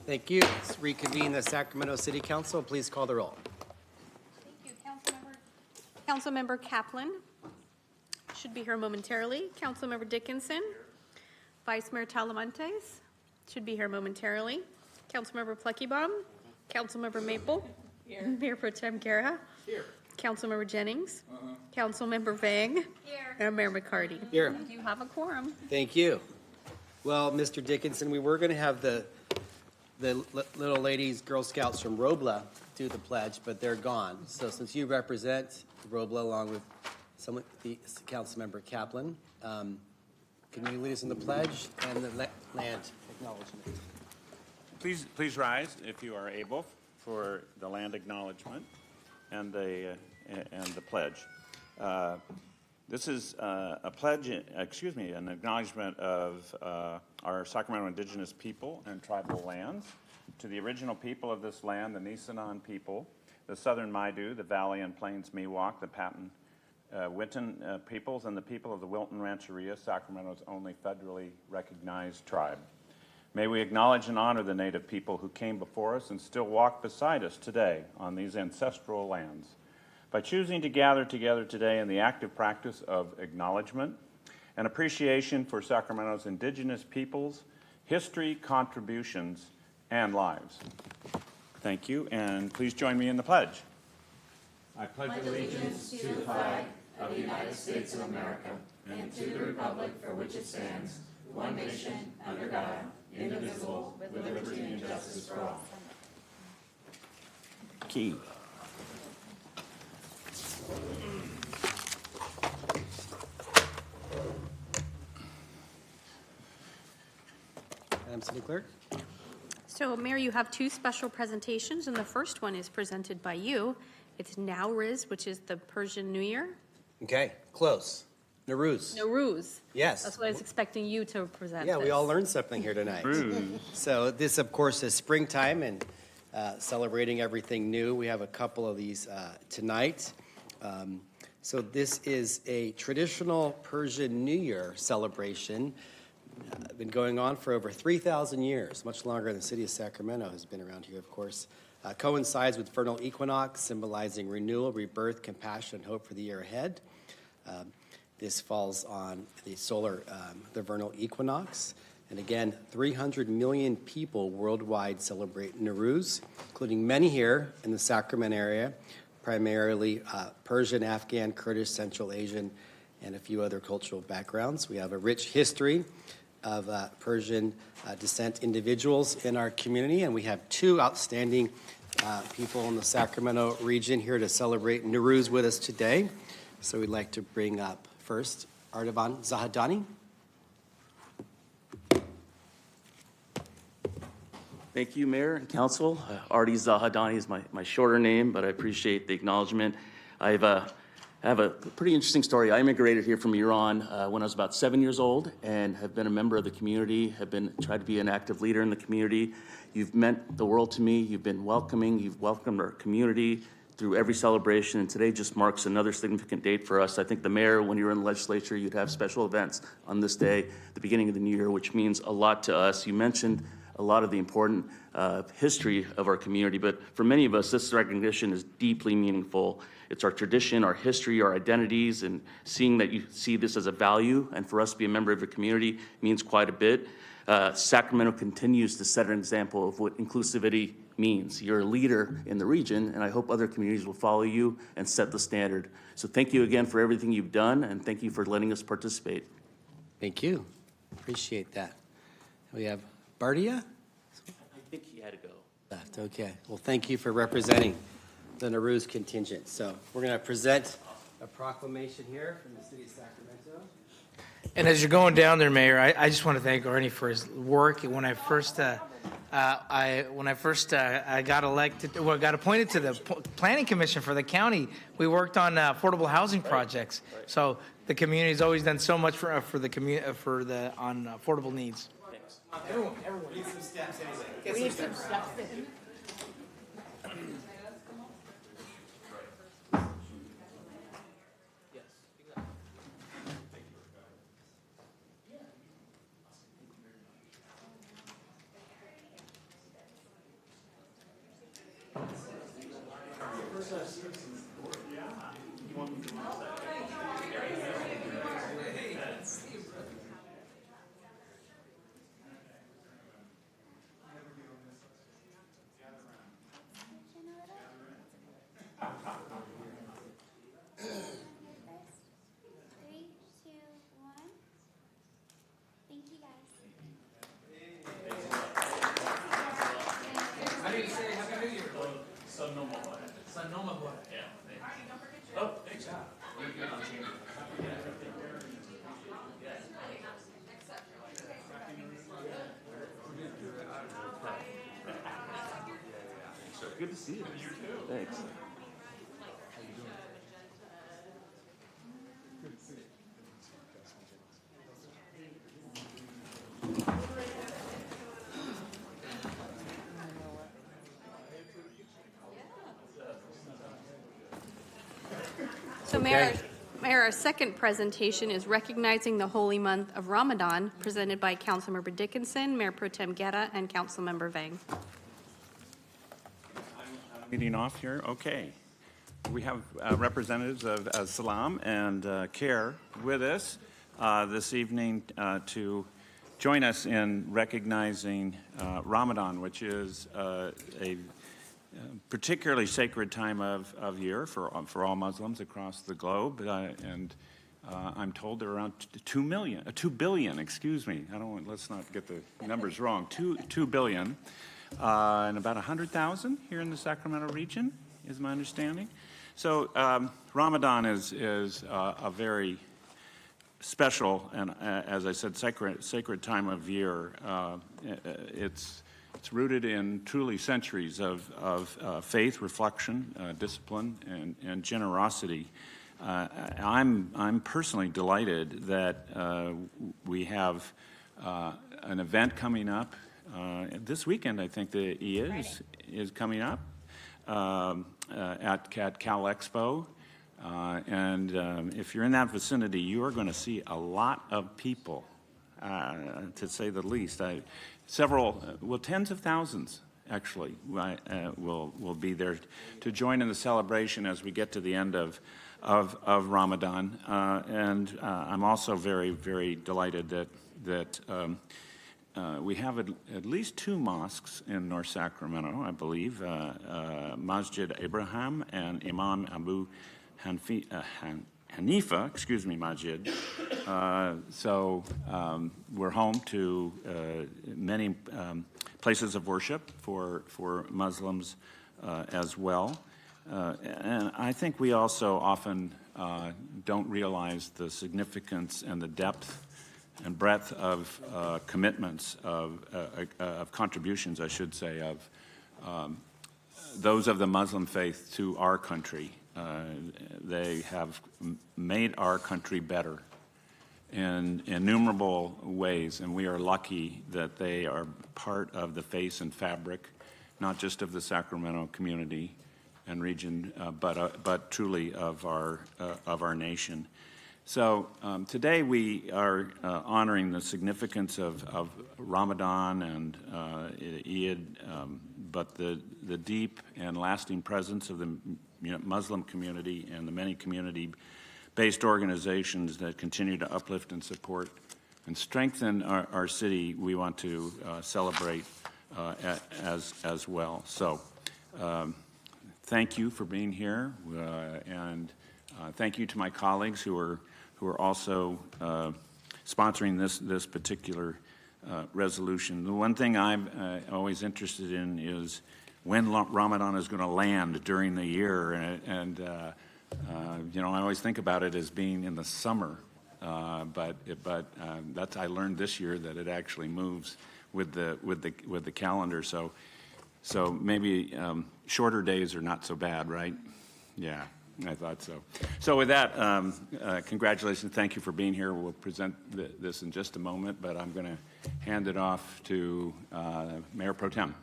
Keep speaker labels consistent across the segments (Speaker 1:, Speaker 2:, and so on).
Speaker 1: Thank you. Let's reconvene the Sacramento City Council. Please call the roll.
Speaker 2: Thank you. Councilmember Kaplan should be here momentarily. Councilmember Dickinson. Vice Mayor Talamantes should be here momentarily. Councilmember Pluckybaum. Councilmember Maple. Here. Mayor Pro Tem Guerra. Here. Councilmember Jennings. Councilmember Vang. Here. And Mayor McCarty.
Speaker 1: Here.
Speaker 2: You have a quorum.
Speaker 1: Thank you. Well, Mr. Dickinson, we were going to have the little ladies, Girl Scouts from Robla do the pledge, but they're gone. So since you represent Robla along with the Councilmember Kaplan, can you lead us in the pledge and the land acknowledgement?
Speaker 3: Please rise if you are able for the land acknowledgement and the pledge. This is a pledge, an acknowledgement of our Sacramento indigenous people and tribal lands to the original people of this land, the Nisenan people, the Southern Maidu, the Valley and Plains Miwok, the Patton Winton peoples, and the people of the Wilton Rancheria, Sacramento's only federally recognized tribe. May we acknowledge and honor the Native people who came before us and still walk beside us today on these ancestral lands. By choosing to gather together today in the active practice of acknowledgement and appreciation for Sacramento's indigenous peoples, history, contributions, and lives. Thank you, and please join me in the pledge. I pledge allegiance to the flag of the United States of America and to the republic for which it stands, one nation, under God, indivisible, with liberty and justice for all. Key.
Speaker 1: Madam City Clerk.
Speaker 2: So, Mayor, you have two special presentations, and the first one is presented by you. It's Nowruz, which is the Persian New Year.
Speaker 1: Okay, close. Nowruz.
Speaker 2: Nowruz.
Speaker 1: Yes.
Speaker 2: That's what I was expecting you to present.
Speaker 1: Yeah, we all learned something here tonight. So this, of course, is springtime and celebrating everything new. We have a couple of these tonight. So this is a traditional Persian New Year celebration. Been going on for over 3,000 years, much longer than the city of Sacramento has been around here, of course. Coincides with vernal equinox, symbolizing renewal, rebirth, compassion, and hope for the year ahead. This falls on the vernal equinox. And again, 300 million people worldwide celebrate Nowruz, including many here in the Sacramento area, primarily Persian, Afghan, Kurdish, Central Asian, and a few other cultural backgrounds. We have a rich history of Persian descent individuals in our community, and we have two outstanding people in the Sacramento region here to celebrate Nowruz with us today. So we'd like to bring up first Artaban Zahadani.
Speaker 4: Thank you, Mayor and Council. Artie Zahadani is my shorter name, but I appreciate the acknowledgement. I have a pretty interesting story. I immigrated here from Iran when I was about 7 years old and have been a member of the community, have tried to be an active leader in the community. You've meant the world to me. You've been welcoming. You've welcomed our community through every celebration, and today just marks another significant date for us. I think the mayor, when you were in the legislature, you'd have special events on this day, the beginning of the new year, which means a lot to us. You mentioned a lot of the important history of our community, but for many of us, this recognition is deeply meaningful. It's our tradition, our history, our identities, and seeing that you see this as a value, and for us to be a member of your community means quite a bit. Sacramento continues to set an example of what inclusivity means. You're a leader in the region, and I hope other communities will follow you and set the standard. So thank you again for everything you've done, and thank you for letting us participate.
Speaker 1: Thank you. Appreciate that. We have Bardia?
Speaker 4: I think he had to go.
Speaker 1: Left, okay. Well, thank you for representing the Nowruz contingent. So we're going to present a proclamation here from the city of Sacramento.
Speaker 5: And as you're going down there, Mayor, I just want to thank Arnie for his work. When I first got elected, well, got appointed to the Planning Commission for the county, we worked on affordable housing projects. Right. So the community's always done so much for the community on affordable needs.
Speaker 4: Thanks.
Speaker 1: Everyone needs some steps anyway.
Speaker 2: We need some steps in.
Speaker 4: Good to see you. You too. Thanks.
Speaker 2: So Mayor, our second presentation is recognizing the holy month of Ramadan, presented by Councilmember Dickinson, Mayor Pro Tem Guerra, and Councilmember Vang.
Speaker 3: Leading off here, okay. We have representatives of Salam and CARE with us this evening to join us in recognizing Ramadan, which is a particularly sacred time of year for all Muslims across the globe. And I'm told there are around 2 billion, excuse me. Let's not get the numbers wrong. 2 billion. And about 100,000 here in the Sacramento region, is my understanding. So Ramadan is a very special and, as I said, sacred time of year. It's rooted in truly centuries of faith, reflection, discipline, and generosity. I'm personally delighted that we have an event coming up this weekend. I think the Eid is coming up at Cal Expo. And if you're in that vicinity, you are going to see a lot of people, to say the least. Tens of thousands, actually, will be there to join in the celebration as we get to the end of Ramadan. And I'm also very, very delighted that we have at least 2 mosques in North Sacramento, I believe, Masjid Abraham and Imam Abu Hanifa, Masjid. So we're home to many places of worship for Muslims as well. And I think we also often don't realize the significance and the depth and breadth of commitments, of contributions, I should say, of those of the Muslim faith to our country. They have made our country better in innumerable ways, and we are lucky that they are part of the face and fabric, not just of the Sacramento community and region, but truly of our nation. So today we are honoring the significance of Ramadan and Eid, but the deep and lasting presence of the Muslim community and the many community-based organizations that continue to uplift and support and strengthen our city. We want to celebrate as well. So thank you for being here, and thank you to my colleagues who are also sponsoring this particular resolution. The one thing I'm always interested in is when Ramadan is going to land during the year, and I always think about it as being in the summer, but that's, I learned this year that it actually moves with the calendar. So maybe shorter days are not so bad, right? Yeah. I thought so. So with that, congratulations. Thank you for being here. We'll present this in just a moment, but I'm going to hand it off to Mayor Pro Tem.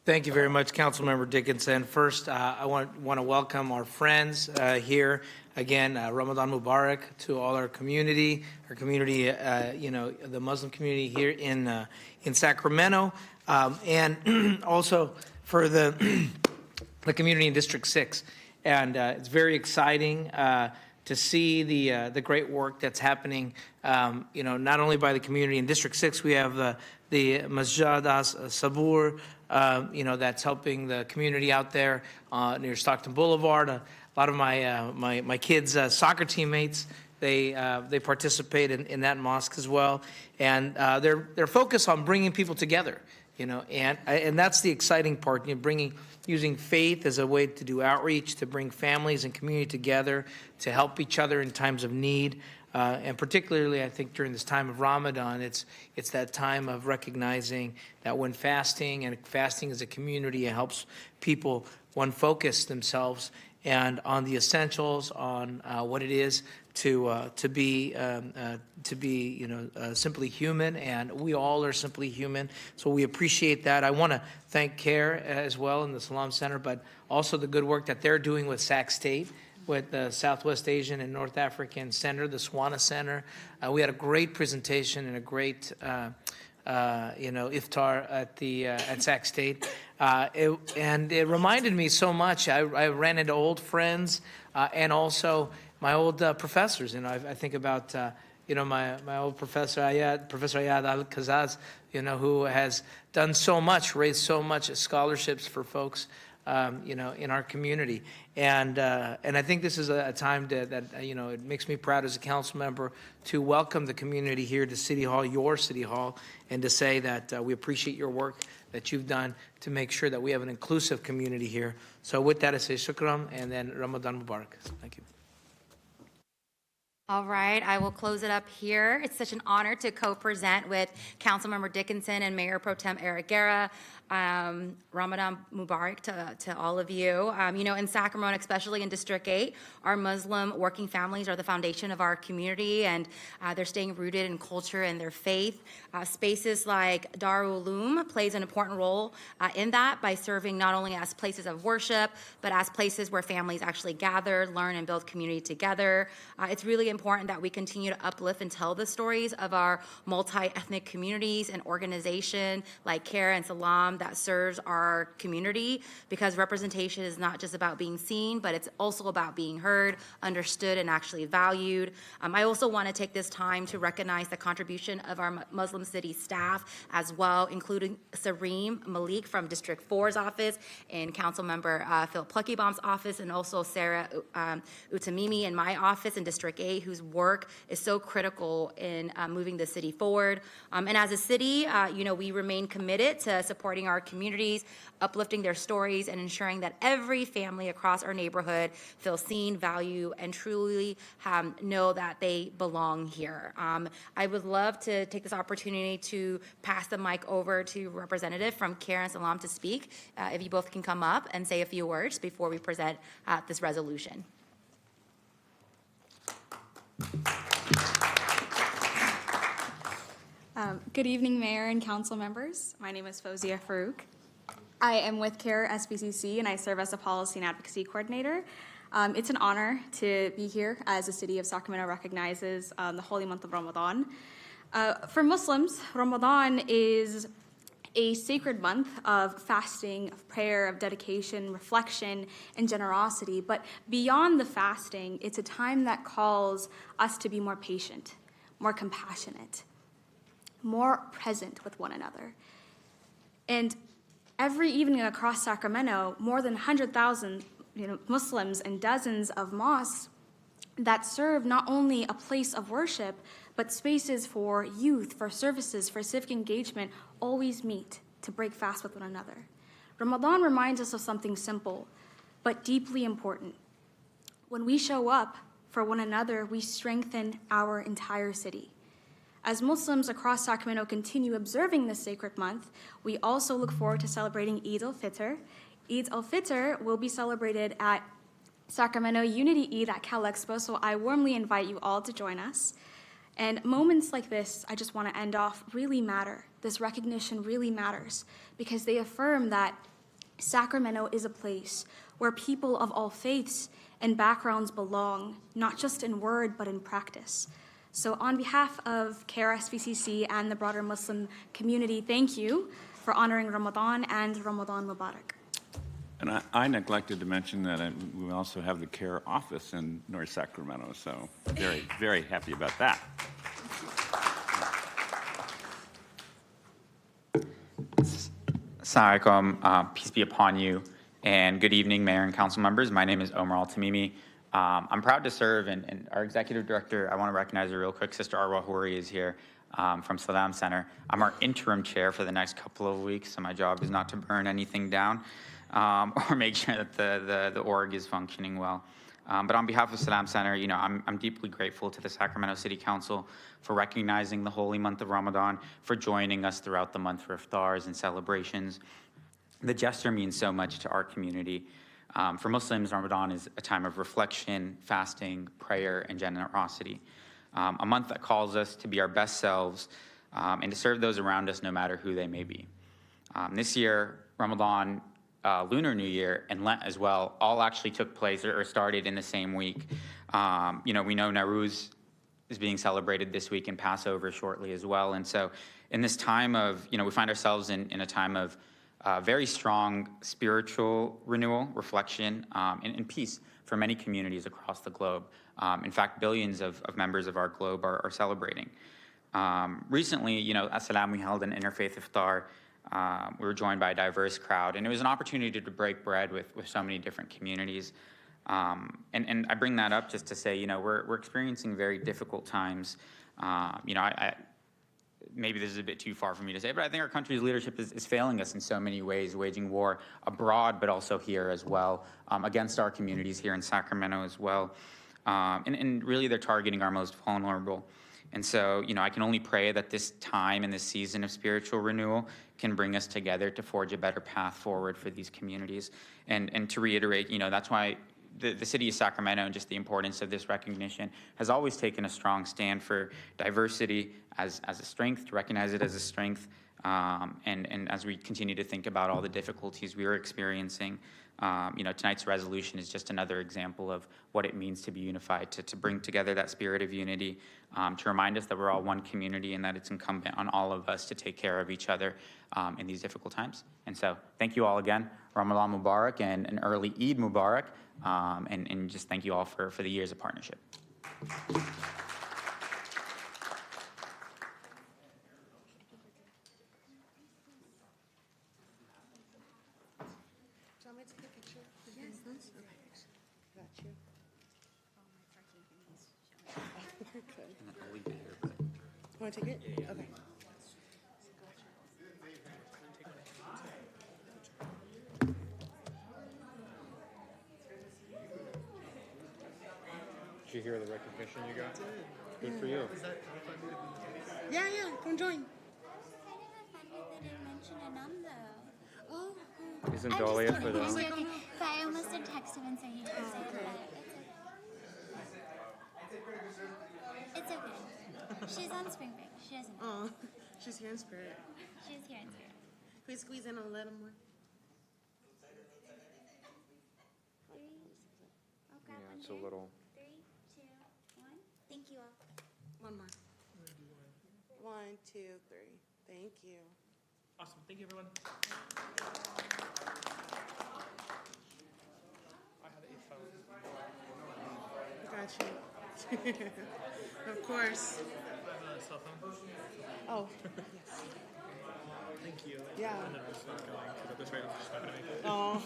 Speaker 5: Thank you very much, Councilmember Dickinson. First, I want to welcome our friends here. Again, Ramadan Mubarak to all our community, the Muslim community here in Sacramento, and also for the community in District 6. And it's very exciting to see the great work that's happening, not only by the community in District 6. We have the Masjid Sabur, that's helping the community out there near Stockton Boulevard. A lot of my kids' soccer teammates, they participate in that mosque as well. And they're focused on bringing people together, and that's the exciting part, using faith as a way to do outreach, to bring families and community together, to help each other in times of need. And particularly, I think during this time of Ramadan, it's that time of recognizing that when fasting as a community, it helps people, one, focus themselves and on the essentials, on what it is to be simply human, and we all are simply human. So we appreciate that. I want to thank CARE as well in the Salam Center, but also the good work that they're doing with Sac State, with the Southwest Asian and North African Center, the SWANA Center. We had a great presentation and a great iftar at Sac State. And it reminded me so much. I ran into old friends and also my old professors. I think about my old professor Ayad Al-Kazaz, who has done so much, raised so much scholarships for folks, in our community. And I think this is a time that it makes me proud as a council member to welcome the community here to City Hall, your City Hall, and to say that we appreciate your work that you've done to make sure that we have an inclusive community here. So with that, I say shukran, and then Ramadan Mubarak. Thank you.
Speaker 6: All right, I will close it up here. It's such an honor to co-present with Councilmember Dickinson and Mayor Pro Tem Eric Guerra. Ramadan Mubarak to all of you. In Sacramento, especially in District 8, our Muslim working families are the foundation of our community, and they're staying rooted in culture and their faith. Spaces like Darul Uloom plays an important role in that by serving not only as places of worship, but as places where families actually gather, learn, and build community together. It's really important that we continue to uplift and tell the stories of our multi-ethnic communities and organization like CARE and Salam that serves our community, because representation is not just about being seen, but it's also about being heard, understood, and actually valued. I also want to take this time to recognize the contribution of our Muslim city staff as well, including Sareem Malik from District 4's office and Councilmember Phil Pluckybaum's office, and also Sarah Utamimi in my office in District 8, whose work is so critical in moving the city forward. And as a city, we remain committed to supporting our communities, uplifting their stories, and ensuring that every family across our neighborhood feels seen, valued, and truly know that they belong here. I would love to take this opportunity to pass the mic over to representative from CARE and Salam to speak. If you both can come up and say a few words before we present this resolution.
Speaker 7: Good evening, Mayor and Council members. My name is Fozia Farouk. I am with CARE SBCC, and I serve as a Policy and Advocacy Coordinator. It's an honor to be here as the City of Sacramento recognizes the holy month of Ramadan. For Muslims, Ramadan is a sacred month of fasting, of prayer, of dedication, reflection, and generosity. But beyond the fasting, it's a time that calls us to be more patient, more compassionate, more present with one another. And every evening across Sacramento, more than 100,000 Muslims and dozens of mosques that serve not only a place of worship, but spaces for youth, for services, for civic engagement, always meet to break fast with one another. Ramadan reminds us of something simple, but deeply important. When we show up for one another, we strengthen our entire city. As Muslims across Sacramento continue observing this sacred month, we also look forward to celebrating Eid al-Fitr. Eid al-Fitr will be celebrated at Sacramento Unity Eid at Cal Expo, so I warmly invite you all to join us. And moments like this, I just want to end off, really matter. This recognition really matters because they affirm that Sacramento is a place where people of all faiths and backgrounds belong, not just in word, but in practice. So on behalf of CARE SBCC and the broader Muslim community, thank you for honoring Ramadan and Ramadan Mubarak.
Speaker 3: And I neglected to mention that we also have the CARE office in North Sacramento, so very, very happy about that.
Speaker 8: Assalamu alaikum, peace be upon you, and good evening, Mayor and Council members. My name is Omar Al-Tamimi. I'm proud to serve, and our Executive Director, I want to recognize her real quick, Sister Arwa Houri is here from Salam Center. I'm our interim chair for the next couple of weeks, so my job is not to burn anything down or make sure that the org is functioning well. But on behalf of Salam Center, I'm deeply grateful to the Sacramento City Council for recognizing the holy month of Ramadan, for joining us throughout the month for iftars and celebrations. The gesture means so much to our community. For Muslims, Ramadan is a time of reflection, fasting, prayer, and generosity. A month that calls us to be our best selves and to serve those around us no matter who they may be. This year, Ramadan, Lunar New Year, and Lent as well, all actually took place or started in the same week. We know Nowruz is being celebrated this week and Passover shortly as well. And so in this time of, we find ourselves in a time of very strong spiritual renewal, reflection, and peace for many communities across the globe. In fact, billions of members of our globe are celebrating. Recently, at Salam, we held an interfaith iftar. We were joined by a diverse crowd, and it was an opportunity to break bread with so many different communities. And I bring that up just to say, we're experiencing very difficult times. Maybe this is a bit too far for me to say, but I think our country's leadership is failing us in so many ways, waging war abroad, but also here as well, against our communities here in Sacramento as well. And really, they're targeting our most vulnerable. And so, I can only pray that this time and this season of spiritual renewal can bring us together to forge a better path forward for these communities. And to reiterate, that's why the city of Sacramento, and just the importance of this recognition, has always taken a strong stand for diversity as a strength, to recognize it as a strength. And as we continue to think about all the difficulties we are experiencing, tonight's resolution is just another example of what it means to be unified, to bring together that spirit of unity, to remind us that we're all one community and that it's incumbent on all of us to take care of each other in these difficult times. And so thank you all again. Ramadan Mubarak and an early Eid Mubarak. And just thank you all for the years of partnership.
Speaker 9: Want to take it? Okay.
Speaker 10: Did you hear the recognition you got? Good for you.
Speaker 9: Yeah, come join. Oh,
Speaker 10: Isn't Dahlia for them?
Speaker 11: But I almost did text him and say he did say it, but it's okay. She's on spring break. She doesn't know.
Speaker 9: oh, she's here in spirit.
Speaker 11: She's here in spirit.
Speaker 9: Can we squeeze in a little more?
Speaker 11: I'll grab one
Speaker 10: It's a
Speaker 11: here.
Speaker 10: little.
Speaker 11: 3, 2, 1. Thank you all.
Speaker 9: One more. 1, 2, 3. Thank you.
Speaker 5: Awesome. Thank you, everyone.
Speaker 9: I got you. Of course.
Speaker 5: Cell phone.
Speaker 9: Oh, yes.
Speaker 5: Thank you.
Speaker 9: Yeah.
Speaker 5: I know it's not going to this rate. I'm just not going to make it.
Speaker 9: Oh,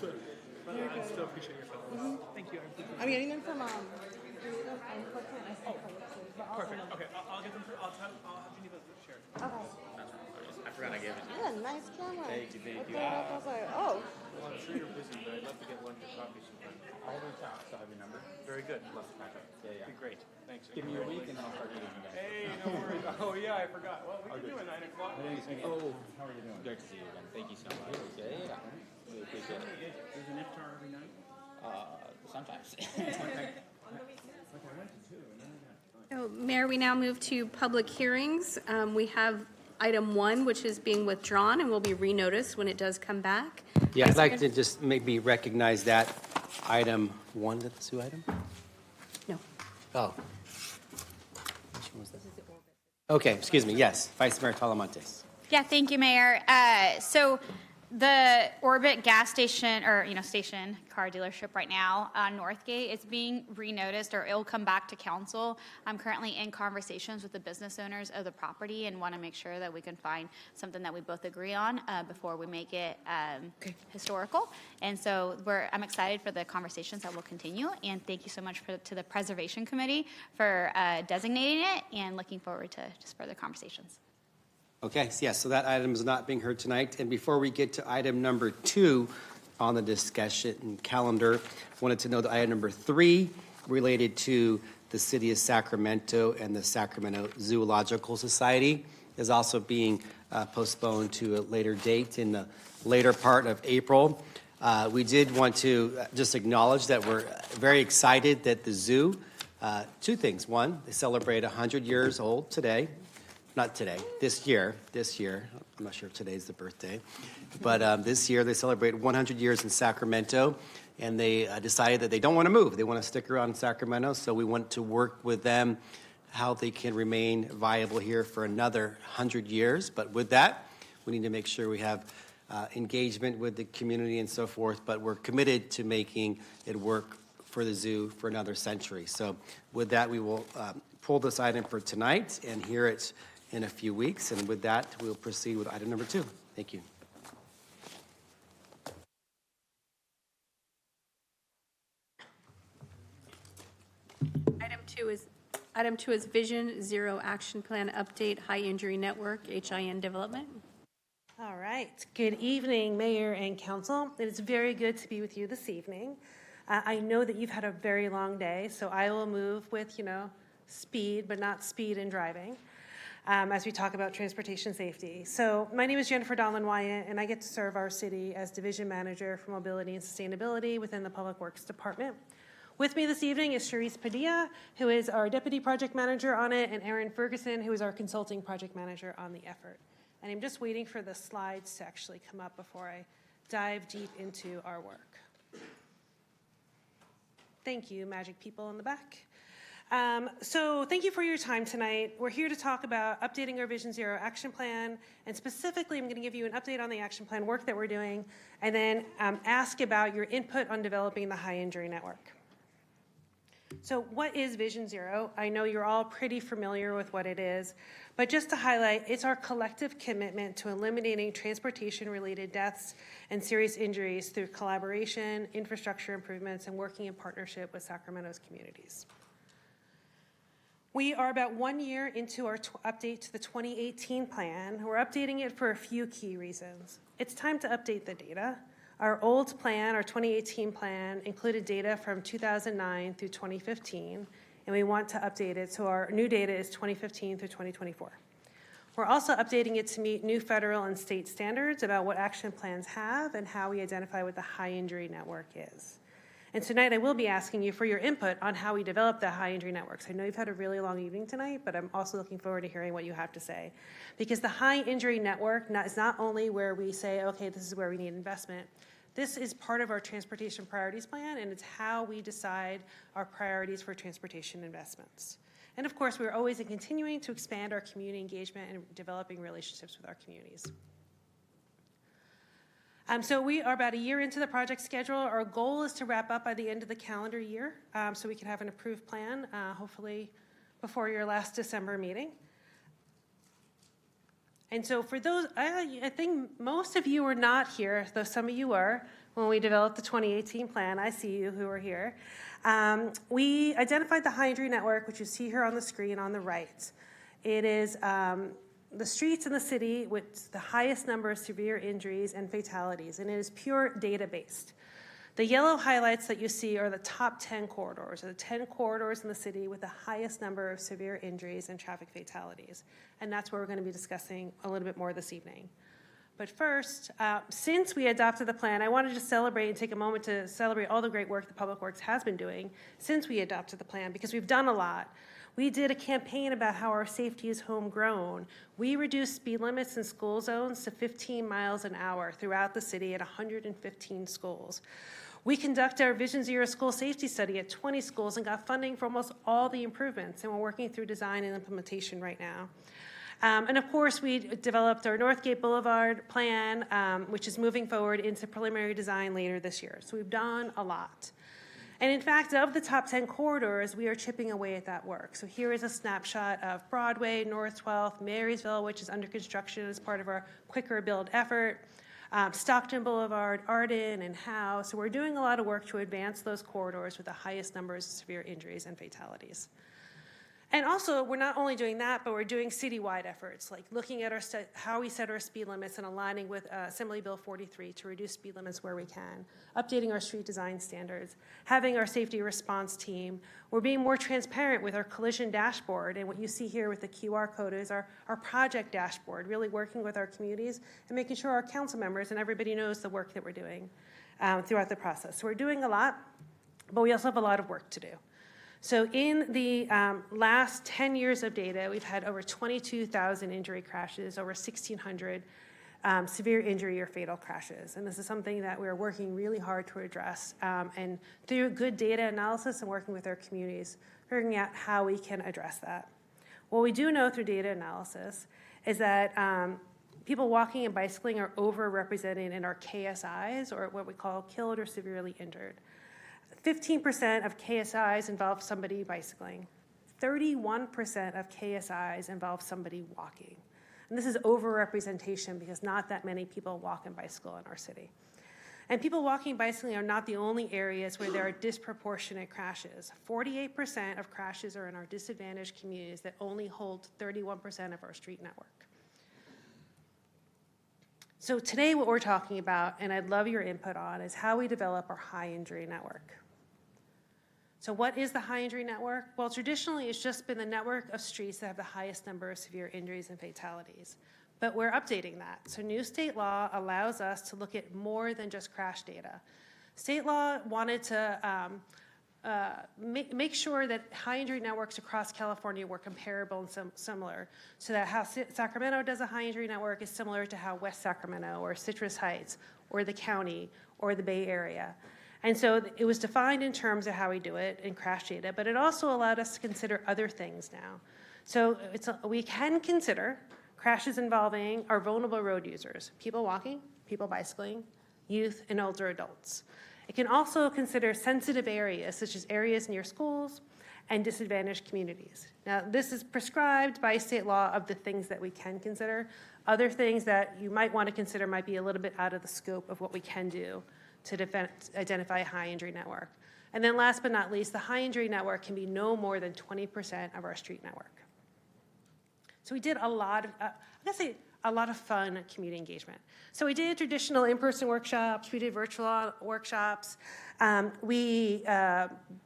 Speaker 5: But
Speaker 9: you're
Speaker 5: I
Speaker 9: good.
Speaker 5: still appreciate your phone. Thank you.
Speaker 9: I'm getting them from
Speaker 5: Perfect. Okay, I'll get them. I'll have Geneva share it.
Speaker 8: I forgot I gave it.
Speaker 9: Yeah, nice camera.
Speaker 8: Thank you, thank
Speaker 9: What
Speaker 8: you.
Speaker 9: the heck? I was like, oh.
Speaker 10: Well, I'm sure you're busy, but I'd love to get lunch or coffee sometime.
Speaker 8: I'll reach out, so I have your number.
Speaker 10: Very good.
Speaker 8: Love to catch up. Yeah.
Speaker 10: Be great. Thanks.
Speaker 8: Give me a week and then I'll start eating again.
Speaker 10: Hey, no worries. Oh, yeah, I forgot. Well, we can do it 9 o'clock.
Speaker 8: Oh, how are you doing? Good to see you again. Thank you so much. Yeah. Really appreciate it.
Speaker 3: Is an iftar every night?
Speaker 8: Sometimes.
Speaker 2: So, Mayor, we now move to public hearings. We have item 1, which is being withdrawn and will be renoticed when it does come back.
Speaker 1: Yeah, I'd like to just maybe recognize that item 1. Is that the Sue item?
Speaker 2: No.
Speaker 1: Oh. Which one was that? Okay, excuse me, yes, Vice Mayor Talamantes.
Speaker 6: Yeah, thank you, Mayor. So the Orbit gas station, or, station, car dealership right now on Northgate is being renoticed, or it'll come back to council. I'm currently in conversations with the business owners of the property and want to make sure that we can find something that we both agree on before we make it historical. And so I'm excited for the conversations that will continue. And thank you so much to the Preservation Committee for designating it, and looking forward to just further conversations.
Speaker 1: Okay, so yes, so that item is not being heard tonight. And before we get to item number 2 on the discussion calendar, wanted to know that item number 3 related to the city of Sacramento and the Sacramento Zoological Society is also being postponed to a later date in the later part of April. We did want to just acknowledge that we're very excited that the zoo, two things. One, they celebrate 100 years old today. Not today, this year. I'm not sure if today's the birthday. But this year they celebrate 100 years in Sacramento, and they decided that they don't want to move. They want to stick around in Sacramento, so we want to work with them how they can remain viable here for another 100 years. But with that, we need to make sure we have engagement with the community and so forth, but we're committed to making it work for the zoo for another century. So with that, we will pull this item for tonight and hear it in a few weeks. And with that, we'll proceed with item number 2. Thank you.
Speaker 2: Item two is Vision Zero Action Plan Update, High Injury Network, HIN Development.
Speaker 12: All right. Good evening, Mayor and Council. It is very good to be with you this evening. I know that you've had a very long day, so I will move with, speed, but not speed in driving, as we talk about transportation safety. So my name is Jennifer Donlan-Wyatt, and I get to serve our city as Division Manager for Mobility and Sustainability within the Public Works Department. With me this evening is Charisse Padilla, who is our Deputy Project Manager on it, and Erin Ferguson, who is our Consulting Project Manager on the effort. And I'm just waiting for the slides to actually come up before I dive deep into our work. Thank you, magic people in the back. So thank you for your time tonight. We're here to talk about updating our Vision Zero action plan, and specifically I'm going to give you an update on the action plan work that we're doing, and then ask about your input on developing the high injury network. So what is Vision Zero? I know you're all pretty familiar with what it is, but just to highlight, it's our collective commitment to eliminating transportation-related deaths and serious injuries through collaboration, infrastructure improvements, and working in partnership with Sacramento's communities. We are about 1 year into our update to the 2018 plan. We're updating it for a few key reasons. It's time to update the data. Our old plan, our 2018 plan, included data from 2009 through 2015, and we want to update it so our new data is 2015 through 2024. We're also updating it to meet new federal and state standards about what action plans have and how we identify what the high injury network is. And tonight I will be asking you for your input on how we develop the high injury networks. I know you've had a really long evening tonight, but I'm also looking forward to hearing what you have to say. Because the high injury network is not only where we say, okay, this is where we need investment. This is part of our transportation priorities plan, and it's how we decide our priorities for transportation investments. And of course, we're always continuing to expand our community engagement and developing relationships with our communities. So we are about a year into the project schedule. Our goal is to wrap up by the end of the calendar year, so we can have an approved plan, hopefully before your last December meeting. And so for those, I think most of you were not here, though some of you were, when we developed the 2018 plan. I see you who are here. We identified the high injury network, which you see here on the screen on the right. It is the streets in the city with the highest number of severe injuries and fatalities, and it is pure data-based. The yellow highlights that you see are the top 10 corridors, or the 10 corridors in the city with the highest number of severe injuries and traffic fatalities. And that's what we're going to be discussing a little bit more this evening. But first, since we adopted the plan, I wanted to celebrate and take a moment to celebrate all the great work the Public Works has been doing since we adopted the plan, because we've done a lot. We did a campaign about how our safety is homegrown. We reduced speed limits in school zones to 15 miles an hour throughout the city at 115 schools. We conducted our Vision Zero school safety study at 20 schools and got funding for almost all the improvements, and we're working through design and implementation right now. And of course, we developed our Northgate Boulevard plan, which is moving forward into preliminary design later this year. So we've done a lot. And in fact, of the top 10 corridors, we are chipping away at that work. So here is a snapshot of Broadway, North 12th, Marysville, which is under construction as part of our quicker build effort, Stockton Boulevard, Arden, and Howe. So we're doing a lot of work to advance those corridors with the highest numbers of severe injuries and fatalities. And also, we're not only doing that, but we're doing citywide efforts, like looking at how we set our speed limits and aligning with Assembly Bill 43 to reduce speed limits where we can, updating our street design standards, having our safety response team. We're being more transparent with our collision dashboard, and what you see here with the QR code is our project dashboard, really working with our communities and making sure our council members and everybody knows the work that we're doing throughout the process. So we're doing a lot, but we also have a lot of work to do. So in the last 10 years of data, we've had over 22,000 injury crashes, over 1,600 severe injury or fatal crashes. And this is something that we're working really hard to address. And through good data analysis and working with our communities, figuring out how we can address that. What we do know through data analysis is that people walking and bicycling are overrepresented in our KSIs, or what we call killed or severely injured. 15% of KSIs involve somebody bicycling. 31% of KSIs involve somebody walking. And this is overrepresentation because not that many people walk and bicycle in our city. And people walking and bicycling are not the only areas where there are disproportionate crashes. 48% of crashes are in our disadvantaged communities that only hold 31% of our street network. So today what we're talking about, and I'd love your input on, is how we develop our high injury network. So what is the high injury network? Well, traditionally, it's just been the network of streets that have the highest number of severe injuries and fatalities. But we're updating that. So new state law allows us to look at more than just crash data. State law wanted to make sure that high injury networks across California were comparable and similar, so that how Sacramento does a high injury network is similar to how West Sacramento or Citrus Heights or the county or the Bay Area. And so it was defined in terms of how we do it in crash data, but it also allowed us to consider other things now. So we can consider crashes involving our vulnerable road users, people walking, people bicycling, youth, and older adults. It can also consider sensitive areas, such as areas near schools and disadvantaged communities. Now, this is prescribed by state law of the things that we can consider. Other things that you might want to consider might be a little bit out of the scope of what we can do to identify a high injury network. And then last but not least, the high injury network can be no more than 20% of our street network. So we did a lot of fun community engagement. So we did traditional in-person workshops, we did virtual workshops, we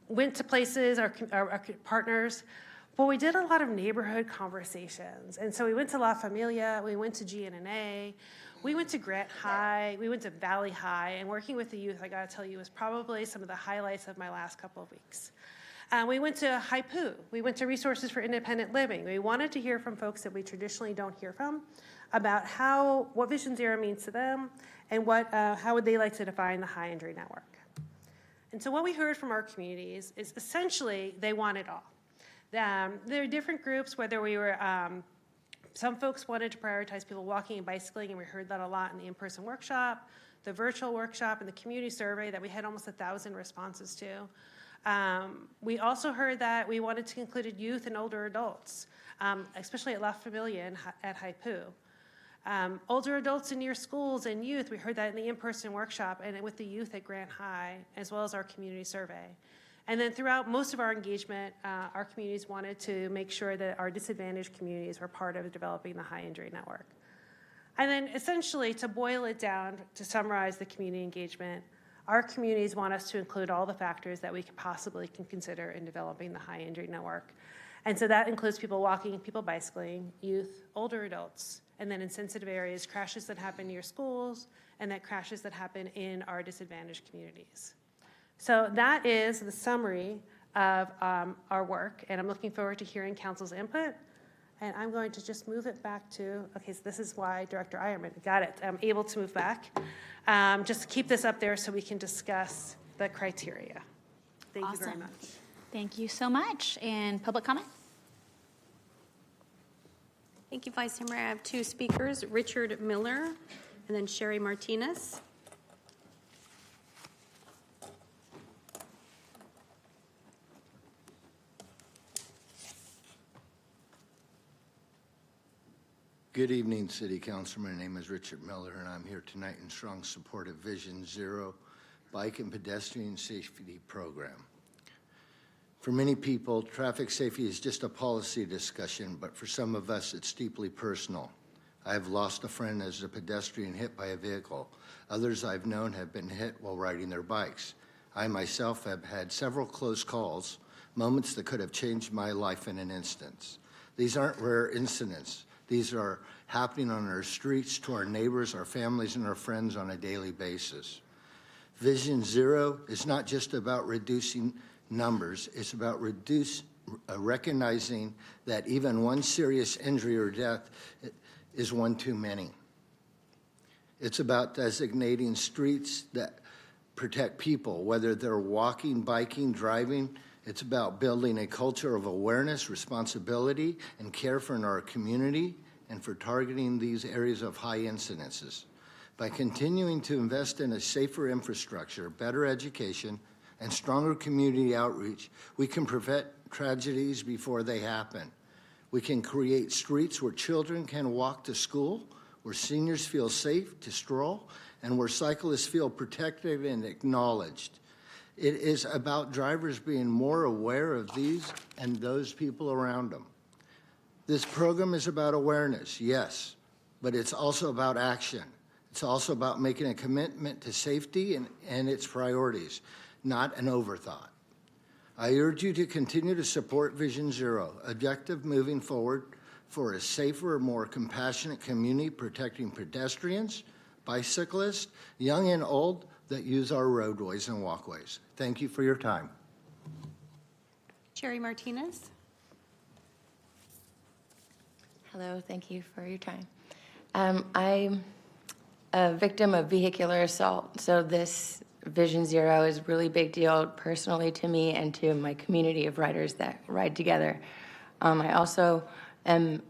Speaker 12: went to places, our partners, but we did a lot of neighborhood conversations. And so we went to La Familia, we went to GNNA, we went to Grant High, we went to Valley High, and working with the youth, I gotta tell you, was probably some of the highlights of my last couple of weeks. We went to Haipu. We went to Resources for Independent Living. We wanted to hear from folks that we traditionally don't hear from about what Vision Zero means to them and how would they like to define the high injury network. And so what we heard from our communities is essentially they want it all. There are different groups, whether we were, some folks wanted to prioritize people walking and bicycling, and we heard that a lot in the in-person workshop, the virtual workshop, and the community survey that we had almost 1,000 responses to. We also heard that we wanted to include youth and older adults, especially at La Familia and at Haipu. Older adults in your schools and youth, we heard that in the in-person workshop and with the youth at Grant High, as well as our community survey. And then throughout most of our engagement, our communities wanted to make sure that our disadvantaged communities were part of developing the high injury network. And then essentially, to boil it down, to summarize the community engagement, our communities want us to include all the factors that we could possibly consider in developing the high injury network. And so that includes people walking, people bicycling, youth, older adults, and then in sensitive areas, crashes that happen near schools, and that crashes that happen in our disadvantaged communities. So that is the summary of our work, and I'm looking forward to hearing council's input. And I'm going to just move it back to, okay, so this is why Director Eierman, got it, I'm able to move back. Just keep this up there so we can discuss the criteria. Thank you very
Speaker 13: Awesome.
Speaker 12: much.
Speaker 13: Thank you so much. And public comment?
Speaker 2: Thank you, Vice Mayor. I have two speakers, Richard Miller and then Sherry Martinez.
Speaker 14: Good evening, City Council. My name is Richard Miller, and I'm here tonight in strong support of Vision Zero Bike and Pedestrian Safety Program. For many people, traffic safety is just a policy discussion, but for some of us, it's deeply personal. I have lost a friend as a pedestrian hit by a vehicle. Others I've known have been hit while riding their bikes. I myself have had several close calls, moments that could have changed my life in an instant. These aren't rare incidents. These are happening on our streets, to our neighbors, our families, and our friends on a daily basis. Vision Zero is not just about reducing numbers. It's about recognizing that even one serious injury or death is one too many. It's about designating streets that protect people, whether they're walking, biking, driving. It's about building a culture of awareness, responsibility, and care for our community, and for targeting these areas of high incidences. By continuing to invest in a safer infrastructure, better education, and stronger community outreach, we can prevent tragedies before they happen. We can create streets where children can walk to school, where seniors feel safe to stroll, and where cyclists feel protected and acknowledged. It is about drivers being more aware of these and those people around them. This program is about awareness, yes, but it's also about action. It's also about making a commitment to safety and its priorities, not an overthought. I urge you to continue to support Vision Zero, objective moving forward for a safer, more compassionate community protecting pedestrians, bicyclists, young and old that use our roadways and walkways. Thank you for your time.
Speaker 2: Sherry Martinez.
Speaker 15: Hello, thank you for your time. I'm a victim of vehicular assault, so this Vision Zero is a really big deal personally to me and to my community of riders that ride together. I also am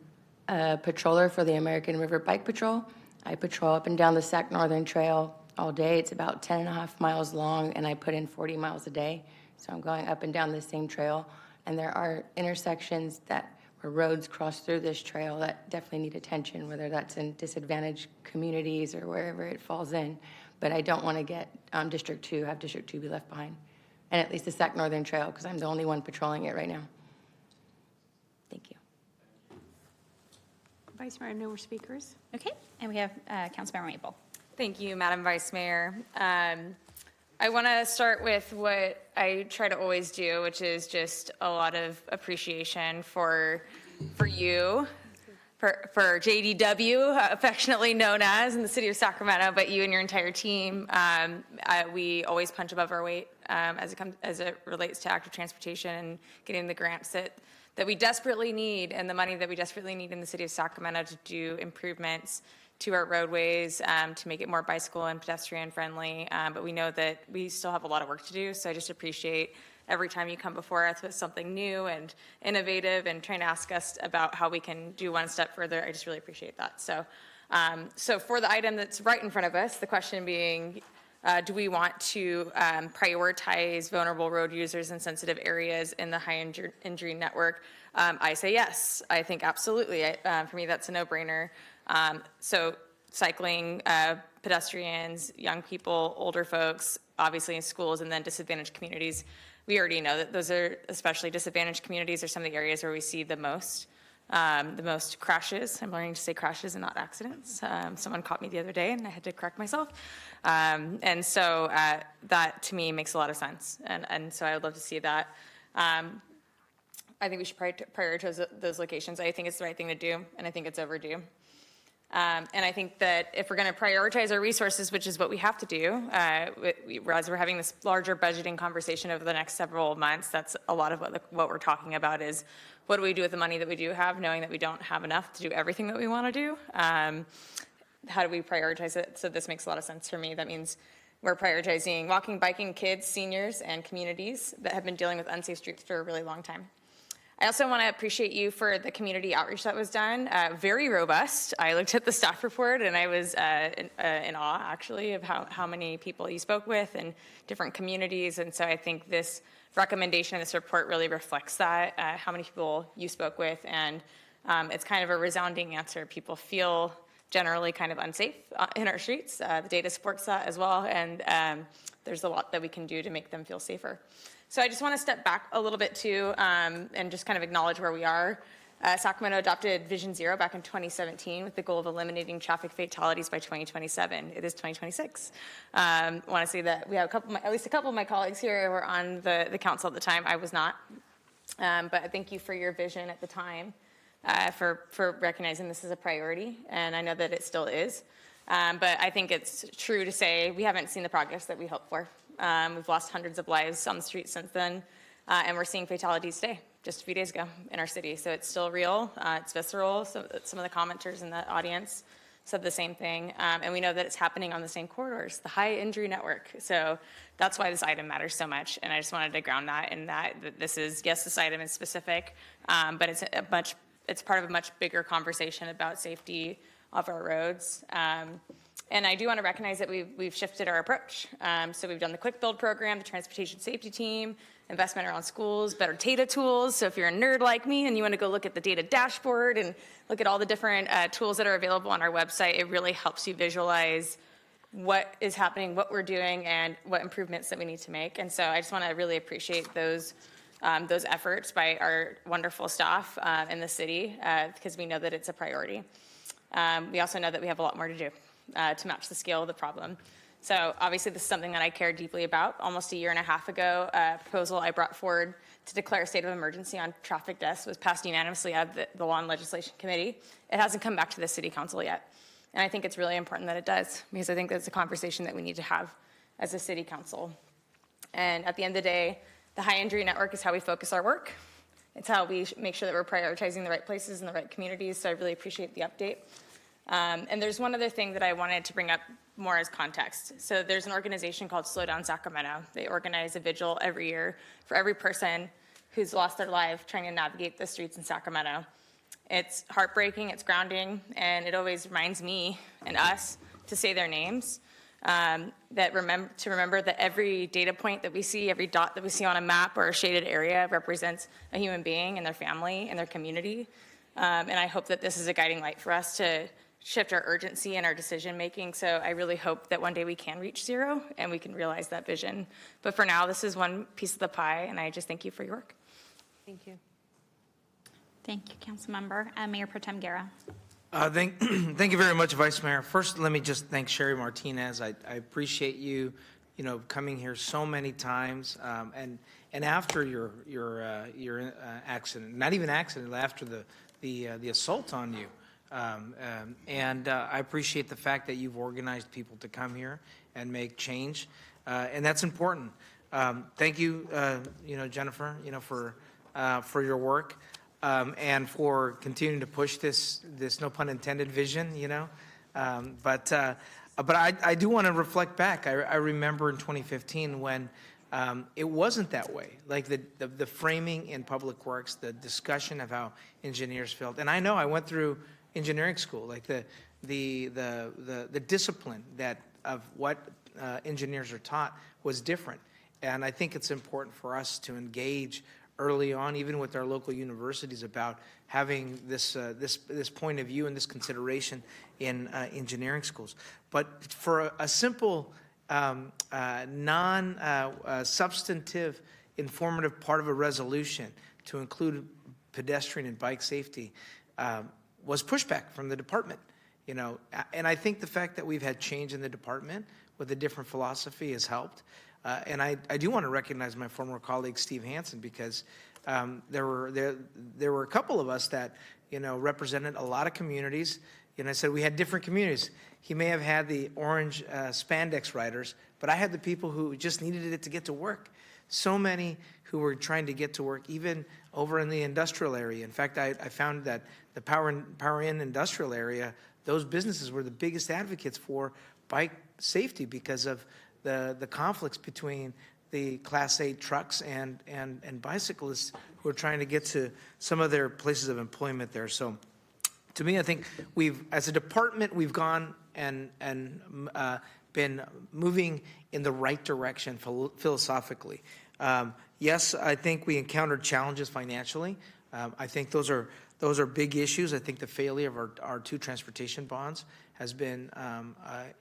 Speaker 15: a patroller for the American River Bike Patrol. I patrol up and down the Sac Northern Trail all day. It's about 10.5 miles long, and I put in 40 miles a day. So I'm going up and down the same trail, and there are intersections where roads cross through this trail that definitely need attention, whether that's in disadvantaged communities or wherever it falls in. But I don't want to have District 2 be left behind. And at least the Sac Northern Trail, because I'm the only one patrolling it right now. Thank you.
Speaker 2: Vice Mayor, no more speakers.
Speaker 13: Okay, and we have Councilmember Maple.
Speaker 16: Thank you, Madam Vice Mayor. I want to start with what I try to always do, which is just a lot of appreciation for you, for JDW, affectionately known as in the city of Sacramento, but you and your entire team. We always punch above our weight as it relates to active transportation and getting the grants that we desperately need and the money that we desperately need in the city of Sacramento to do improvements to our roadways, to make it more bicycle and pedestrian friendly. But we know that we still have a lot of work to do. So I just appreciate every time you come before us with something new and innovative and trying to ask us about how we can do one step further. I just really appreciate that. So, so for the item that's right in front of us, the question being, do we want to prioritize vulnerable road users in sensitive areas in the high injury network? I say yes. I think absolutely. For me, that's a no-brainer. So cycling, pedestrians, young people, older folks, obviously in schools, and then disadvantaged communities. We already know that those are, especially disadvantaged communities, are some of the areas where we see the most crashes. I'm learning to say crashes and not accidents. Someone caught me the other day and I had to correct myself. And so that to me makes a lot of sense. And so I would love to see that. I think we should prioritize those locations. I think it's the right thing to do, and I think it's overdue. And I think that if we're going to prioritize our resources, which is what we have to do, as we're having this larger budgeting conversation over the next several months, that's a lot of what we're talking about is what do we do with the money that we do have, knowing that we don't have enough to do everything that we want to do. How do we prioritize it? So this makes a lot of sense for me. That means we're prioritizing walking, biking, kids, seniors, and communities that have been dealing with unsafe streets for a really long time. I also want to appreciate you for the community outreach that was done. Very robust. I looked at the staff report and I was in awe, actually, of how many people you spoke with and different communities. And so I think this recommendation, this report really reflects that, how many people you spoke with. And it's kind of a resounding answer. People feel generally kind of unsafe in our streets. The data supports that as well. And there's a lot that we can do to make them feel safer. So I just want to step back a little bit too, and just kind of acknowledge where we are. Sacramento adopted Vision Zero back in 2017 with the goal of eliminating traffic fatalities by 2027. It is 2026. I want to say that we have at least a couple of my colleagues here who were on the council at the time. I was not. But I thank you for your vision at the time, for recognizing this as a priority, and I know that it still is. But I think it's true to say we haven't seen the progress that we hoped for. We've lost hundreds of lives on the streets since then, and we're seeing fatalities today, just a few days ago in our city. So it's still real, it's visceral. So some of the commenters in the audience said the same thing, and we know that it's happening on the same corridors, the high injury network. So that's why this item matters so much, and I just wanted to ground that in that this is, yes, this item is specific, but it's part of a much bigger conversation about safety of our roads. And I do want to recognize that we've shifted our approach. So we've done the Quick Build program, the transportation safety team, investment around schools, better data tools. So if you're a nerd like me and you want to go look at the data dashboard and look at all the different tools that are available on our website, it really helps you visualize what is happening, what we're doing, and what improvements that we need to make. And so I just want to really appreciate those efforts by our wonderful staff in the city, because we know that it's a priority. We also know that we have a lot more to do to match the scale of the problem. So obviously this is something that I care deeply about. Almost a year and a half ago, a proposal I brought forward to declare a state of emergency on traffic deaths was passed unanimously out of the Law and Legislation Committee. It hasn't come back to the City Council yet. And I think it's really important that it does, because I think that's a conversation that we need to have as a City Council. And at the end of the day, the high injury network is how we focus our work. It's how we make sure that we're prioritizing the right places and the right communities. So I really appreciate the update. And there's one other thing that I wanted to bring up more as context. So there's an organization called Slow Down Sacramento. They organize a vigil every year for every person who's lost their life trying to navigate the streets in Sacramento. It's heartbreaking, it's grounding, and it always reminds me and us to say their names, to remember that every data point that we see, every dot that we see on a map or a shaded area represents a human being and their family and their community. And I hope that this is a guiding light for us to shift our urgency and our decision making. So I really hope that one day we can reach zero and we can realize that vision. But for now, this is one piece of the pie, and I just thank you for your work.
Speaker 2: Thank you.
Speaker 13: Thank you, Councilmember. Mayor Pro Tem Guerra.
Speaker 5: Thank you very much, Vice Mayor. First, let me just thank Sherry Martinez. I appreciate you, coming here so many times, and after your accident, not even accident, after the assault on you. And I appreciate the fact that you've organized people to come here and make change, and that's important. Thank you, Jennifer, for your work, and for continuing to push this no pun intended vision, But I do want to reflect back. I remember in 2015 when it wasn't that way. Like the framing in Public Works, the discussion of how engineers felt, and I know I went through engineering school, like the discipline of what engineers are taught was different. And I think it's important for us to engage early on, even with our local universities, about having this point of view and this consideration in engineering schools. But for a simple, non-substantive, informative part of a resolution to include pedestrian and bike safety was pushback from the department. And I think the fact that we've had change in the department with a different philosophy has helped. And I do want to recognize my former colleague Steve Hansen, because there were a couple of us that represented a lot of communities. I said we had different communities. He may have had the orange spandex riders, but I had the people who just needed it to get to work. So many who were trying to get to work, even over in the industrial area. In fact, I found that the Power Inn industrial area, those businesses were the biggest advocates for bike safety because of the conflicts between the Class 8 trucks and bicyclists who are trying to get to some of their places of employment there. So to me, I think as a department, we've gone and been moving in the right direction philosophically. Yes, I think we encountered challenges financially. I think those are big issues. I think the failure of our two transportation bonds has been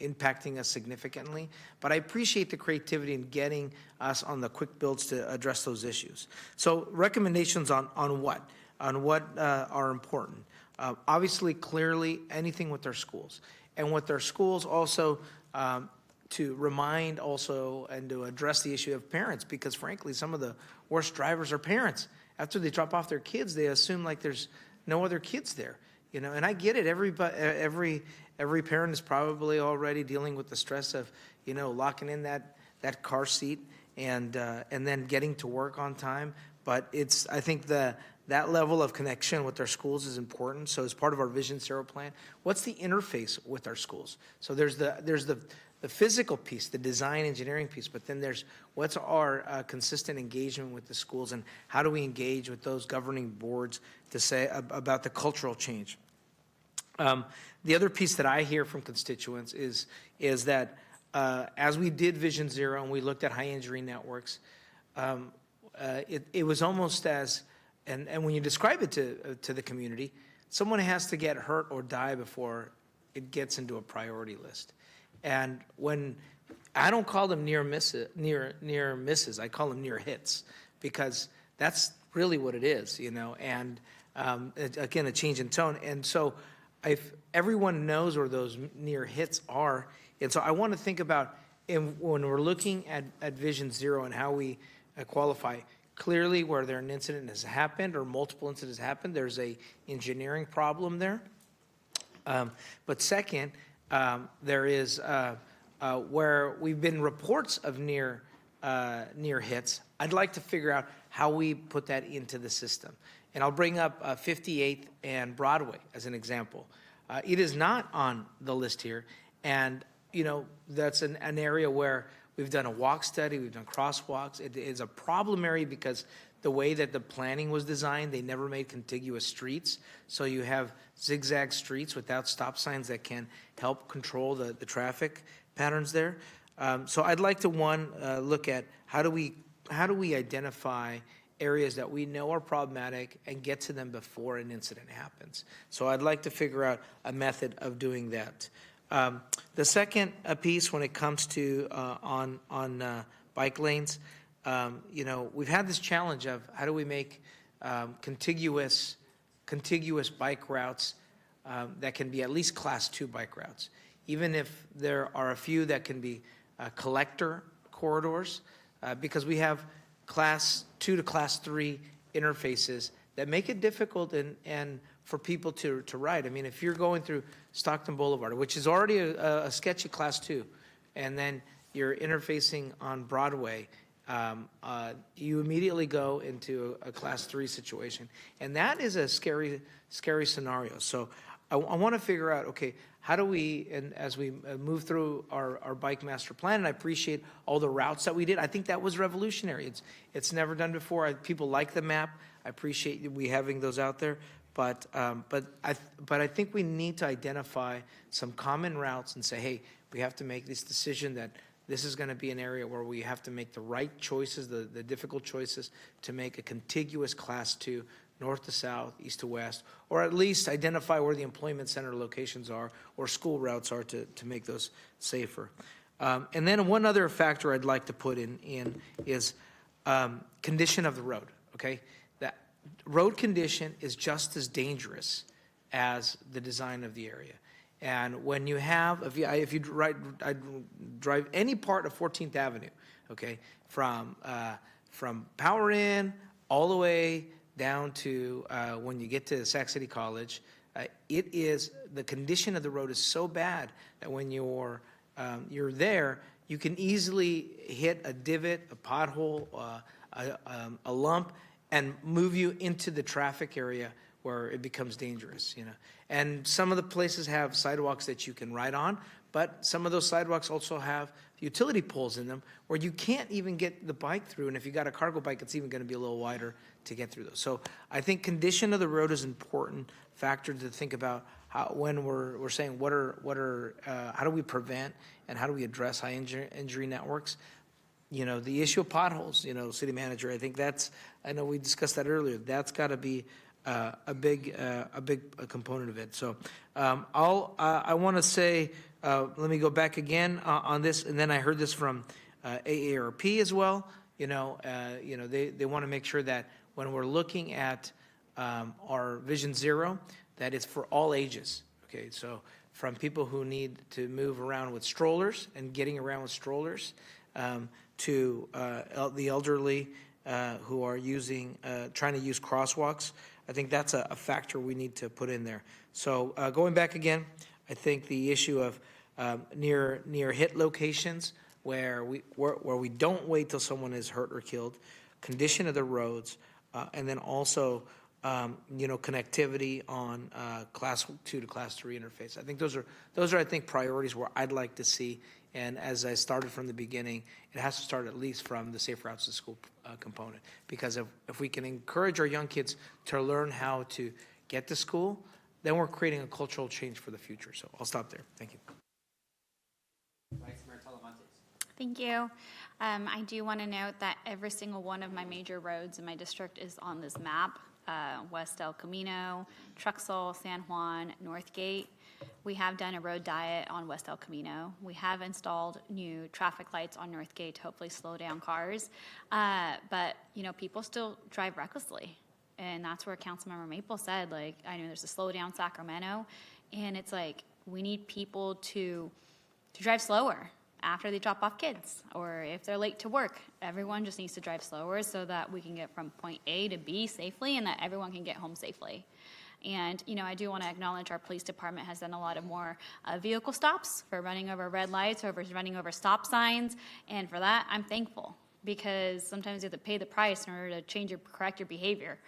Speaker 5: impacting us significantly. But I appreciate the creativity in getting us on the quick builds to address those issues. So recommendations on what? On what are important. Obviously, clearly, anything with our schools. And with our schools also, to remind also and to address the issue of parents, because frankly, some of the worst drivers are parents. After they drop off their kids, they assume like there's no other kids there, you know. And I get it. Every parent is probably already dealing with the stress of, you know, locking in that car seat and then getting to work on time. But I think that level of connection with our schools is important. So as part of our Vision Zero plan, what's the interface with our schools? So there's the physical piece, the design engineering piece, but then there's what's our consistent engagement with the schools, and how do we engage with those governing boards to say about the cultural change. The other piece that I hear from constituents is that as we did Vision Zero and we looked at high injury networks, it was almost as, and when you describe it to the community, someone has to get hurt or die before it gets into a priority list. And when I don't call them near misses, I call them near hits, because that's really what it is, you know. And again, a change in tone. And so if everyone knows where those near hits are, and so I want to think about when we're looking at Vision Zero and how we qualify, clearly where an incident has happened or multiple incidents happened, there's a engineering problem there. But second, there is where we've been reports of near hits. I'd like to figure out how we put that into the system. And I'll bring up 58th and Broadway as an example. It is not on the list here. And, you know, that's an area where we've done a walk study, we've done crosswalks. It is a problem area because the way that the planning was designed, they never made contiguous streets. So you have zigzag streets without stop signs that can help control the traffic patterns there. So I'd like to, look at how do we identify areas that we know are problematic and get to them before an incident happens. So I'd like to figure out a method of doing that. The second piece, when it comes to on bike lanes, you know, we've had this challenge of how do we make contiguous bike routes that can be at least Class 2 bike routes, even if there are a few that can be collector corridors, because we have Class 2 to Class 3 interfaces that make it difficult and for people to ride. I mean, if you're going through Stockton Boulevard, which is already a sketchy Class 2, and then you're interfacing on Broadway, you immediately go into a Class 3 situation. And that is a scary scenario. So I want to figure out, okay, how do we, and as we move through our bike master plan, and I appreciate all the routes that we did. I think that was revolutionary. It's never done before. People like the map. I appreciate we having those out there. But I think we need to identify some common routes and say, hey, we have to make this decision that this is going to be an area where we have to make the right choices, the difficult choices, to make a contiguous Class 2, north to south, east to west, or at least identify where the employment center locations are or school routes are to make those safer. And then one other factor I'd like to put in is condition of the road, okay? That road condition is just as dangerous as the design of the area. And when you have, if you drive any part of 14th Avenue, okay, from Power Inn all the way down to when you get to Sac City College, the condition of the road is so bad that when you're there, you can easily hit a divot, a pothole, a lump, and move you into the traffic area where it becomes dangerous, you know. And some of the places have sidewalks that you can ride on, but some of those sidewalks also have utility poles in them where you can't even get the bike through. And if you got a cargo bike, it's even going to be a little wider to get through those. So I think condition of the road is an important factor to think about when we're saying how do we prevent and how do we address high injury networks. You know, the issue of potholes, you know, city manager, I think I know we discussed that earlier. That's got to be a component of it. So I want to say, let me go back again on this, and then I heard this from AARP as well. They want to make sure that when we're looking at our Vision Zero, that it's for all ages. Okay, so from people who need to move around with strollers and getting around with strollers, to the elderly who are trying to use crosswalks. I think that's a factor we need to put in there. So going back again, I think the issue of near hit locations where we don't wait till someone is hurt or killed, condition of the roads, and then also connectivity on class 2 to class 3 interface. I think those are I think priorities where I'd like to see. And as I started from the beginning, it has to start at least from the Safe Routes to School component. Because if we can encourage our young kids to learn how to get to school, then we're creating a cultural change for the future. So I'll stop there. Thank you.
Speaker 1: Vice Mayor Talamantes.
Speaker 13: Thank you. I do want to note that every single one of my major roads in my district is on this map. West El Camino, Truxell, San Juan, Northgate. We have done a road diet on West El Camino. We have installed new traffic lights on Northgate to hopefully slow down cars. But, people still drive recklessly. And that's where Councilmember Maple said, I know there's a slow down Sacramento. And it's we need people to drive slower after they drop off kids, or if they're late to work. Everyone just needs to drive slower so that we can get from point A to B safely and that everyone can get home safely. And, I do want to acknowledge our police department has done a lot of more vehicle stops for running over red lights or for running over stop signs. And for that, I'm thankful, because sometimes you have to pay the price in order to correct your behavior.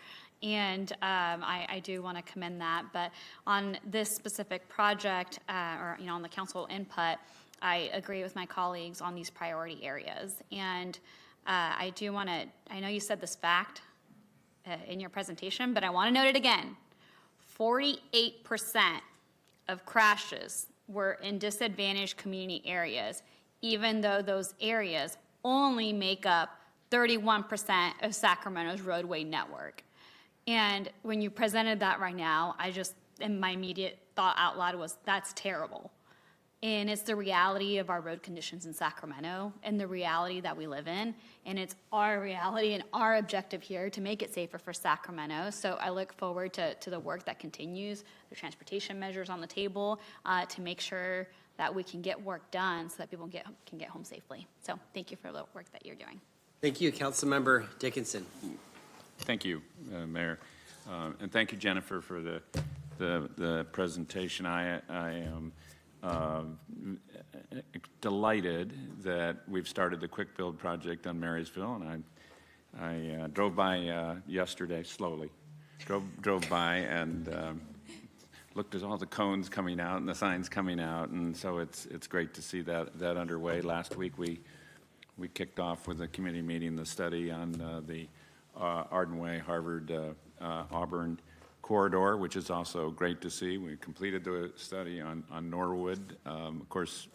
Speaker 13: And I do want to commend that. But on this specific project, or on the council input, I agree with my colleagues on these priority areas. And I do want to, I know you said this fact in your presentation, but I want to note it again. 48% of crashes were in disadvantaged community areas, even though those areas only make up 31% of Sacramento's roadway network. And when you presented that right now, and my immediate thought out loud was, that's terrible. And it's the reality of our road conditions in Sacramento and the reality that we live in. And it's our reality and our objective here to make it safer for Sacramento. So I look forward to the work that continues, the transportation measures on the table, to make sure that we can get work done so that people can get home safely. So thank you for the work that you're doing.
Speaker 1: Thank you, Councilmember Dickinson.
Speaker 3: Thank you, Mayor. And thank you, Jennifer, for the presentation. I am delighted that we've started the quick build project on Marysville, and I drove by yesterday slowly. Drove by and looked at all the cones coming out and the signs coming out, and so it's great to see that underway. Last week we kicked off with a committee meeting the study on the Arden Way, Harvard, Auburn corridor, which is also great to see. We completed the study on Norwood. Of course,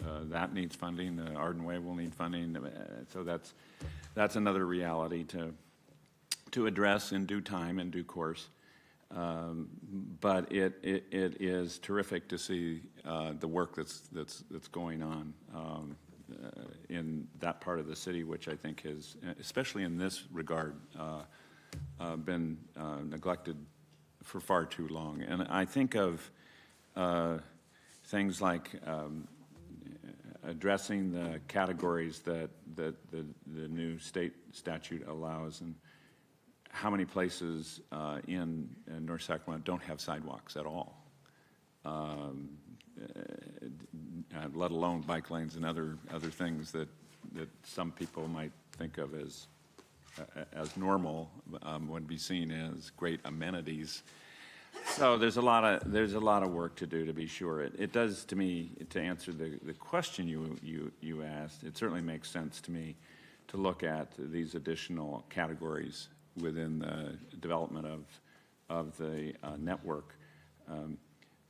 Speaker 3: that needs funding. The Arden Way will need funding. So that's another reality to address in due time, in due course. But it is terrific to see the work that's going on in that part of the city, which I think has, especially in this regard, been neglected for far too long. And I think of things like addressing the categories that the new state statute allows, and how many places in North Sacramento don't have sidewalks at all, let alone bike lanes and other things that some people might think of as normal, would be seen as great amenities. So there's a lot of work to do, to be sure. It does, to me, to answer the question you asked, it certainly makes sense to me to look at these additional categories within the development of the network.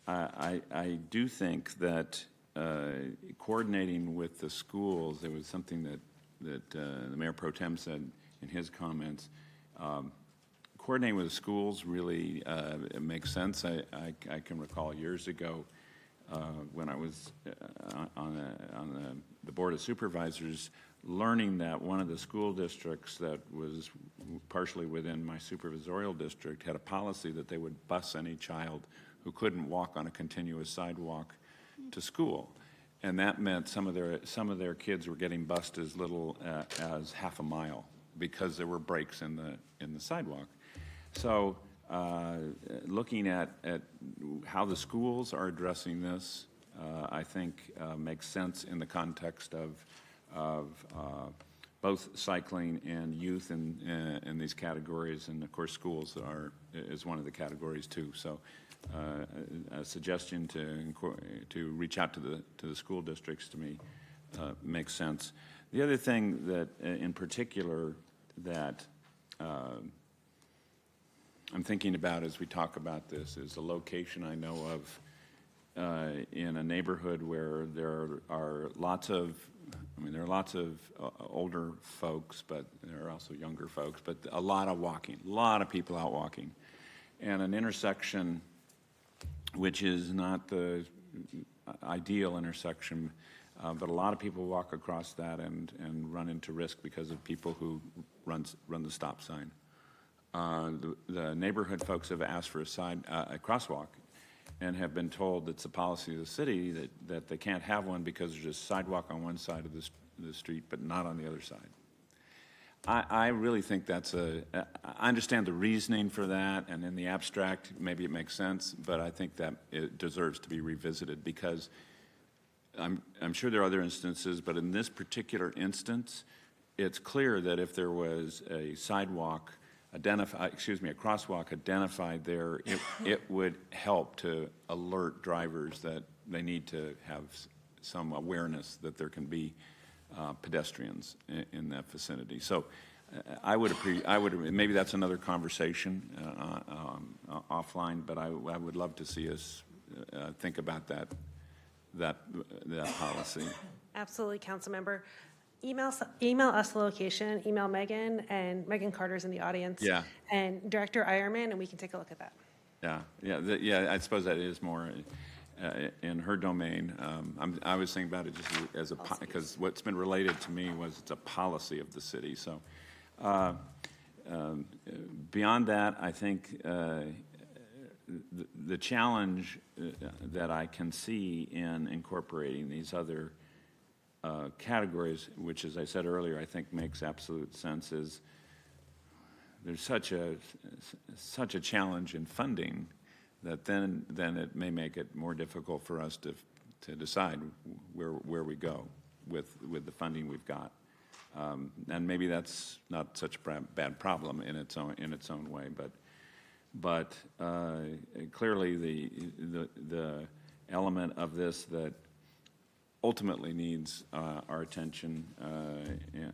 Speaker 3: I do think that coordinating with the schools, there was something that the Mayor Pro Tem said in his comments, coordinating with the schools really it makes sense. I can recall years ago when I was on the Board of Supervisors, learning that one of the school districts that was partially within my supervisorial district had a policy that they would bus any child who couldn't walk on a continuous sidewalk to school. And that meant some of their kids were getting bused as little as half a mile because there were breaks in the sidewalk. So looking at how the schools are addressing this, I think makes sense in the context of both cycling and youth in these categories, and of course schools is one of the categories too. So a suggestion to reach out to the school districts to me makes sense. The other thing that in particular that I'm thinking about as we talk about this is a location I know of in a neighborhood where there are lots of older folks, but there are also younger folks, but a lot of walking, a lot of people out walking, and an intersection which is not the ideal intersection, but a lot of people walk across that and run into risk because of people who run the stop sign. The neighborhood folks have asked for a crosswalk and have been told it's the policy of the city that they can't have one because there's a sidewalk on one side of the street but not on the other side. I really think I understand the reasoning for that, and in the abstract, maybe it makes sense, but I think that it deserves to be revisited because I'm sure there are other instances, but in this particular instance, it's clear that if there was a crosswalk identified there, it would help to alert drivers that they need to have some awareness that there can be pedestrians in that vicinity. So maybe that's another conversation offline, but I would love to see us think about that policy.
Speaker 12: Absolutely, Councilmember. Email us the location, email Megan, and Megan Carter's in the audience.
Speaker 3: Yeah.
Speaker 12: And Director Ironman, and we can take a look at that.
Speaker 3: Yeah. I suppose that is more in her domain. I was thinking about it just because what's been related to me was it's a policy of the city. So beyond that, I think the challenge that I can see in incorporating these other categories, which, as I said earlier, I think makes absolute sense, is there's such a challenge in funding that then it may make it more difficult for us to decide where we go with the funding we've got, and maybe that's not such a bad problem in its own way, but clearly the element of this that ultimately needs our attention,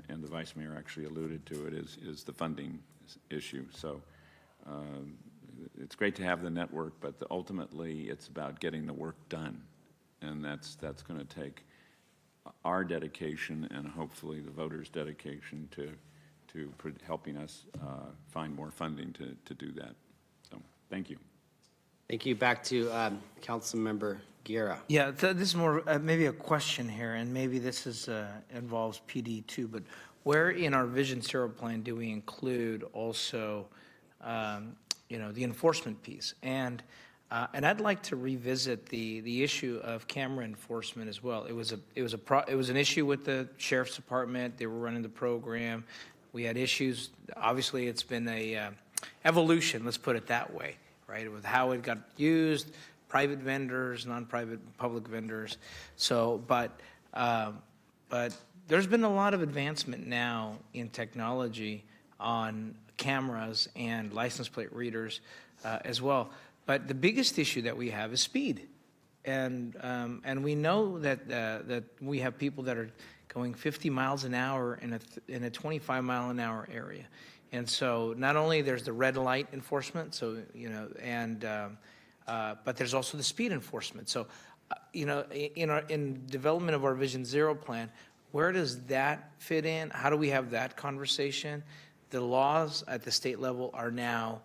Speaker 3: and the Vice Mayor actually alluded to it, is the funding issue. So it's great to have the network, but ultimately it's about getting the work done, and that's going to take our dedication and hopefully the voters' dedication to helping us find more funding to do that. So thank you.
Speaker 1: Thank you. Back to Councilmember Guerra.
Speaker 5: Yeah, this is more maybe a question here, and maybe this involves PD too, but where in our Vision Zero plan do we include also, the enforcement piece? And I'd like to revisit the issue of camera enforcement as well. It was an issue with the Sheriff's Department. They were running the program. We had issues. Obviously, it's been a evolution, let's put it that way, right, with how it got used, private vendors, non-private, public vendors. So, but there's been a lot of advancement now in technology on cameras and license plate readers as well. But the biggest issue that we have is speed, and we know that we have people that are going 50 miles an hour in a 25-mile-an-hour area. And so not only there's the red light enforcement, so but there's also the speed enforcement. So in development of our Vision Zero plan, where does that fit in? How do we have that conversation? the laws at the state level are now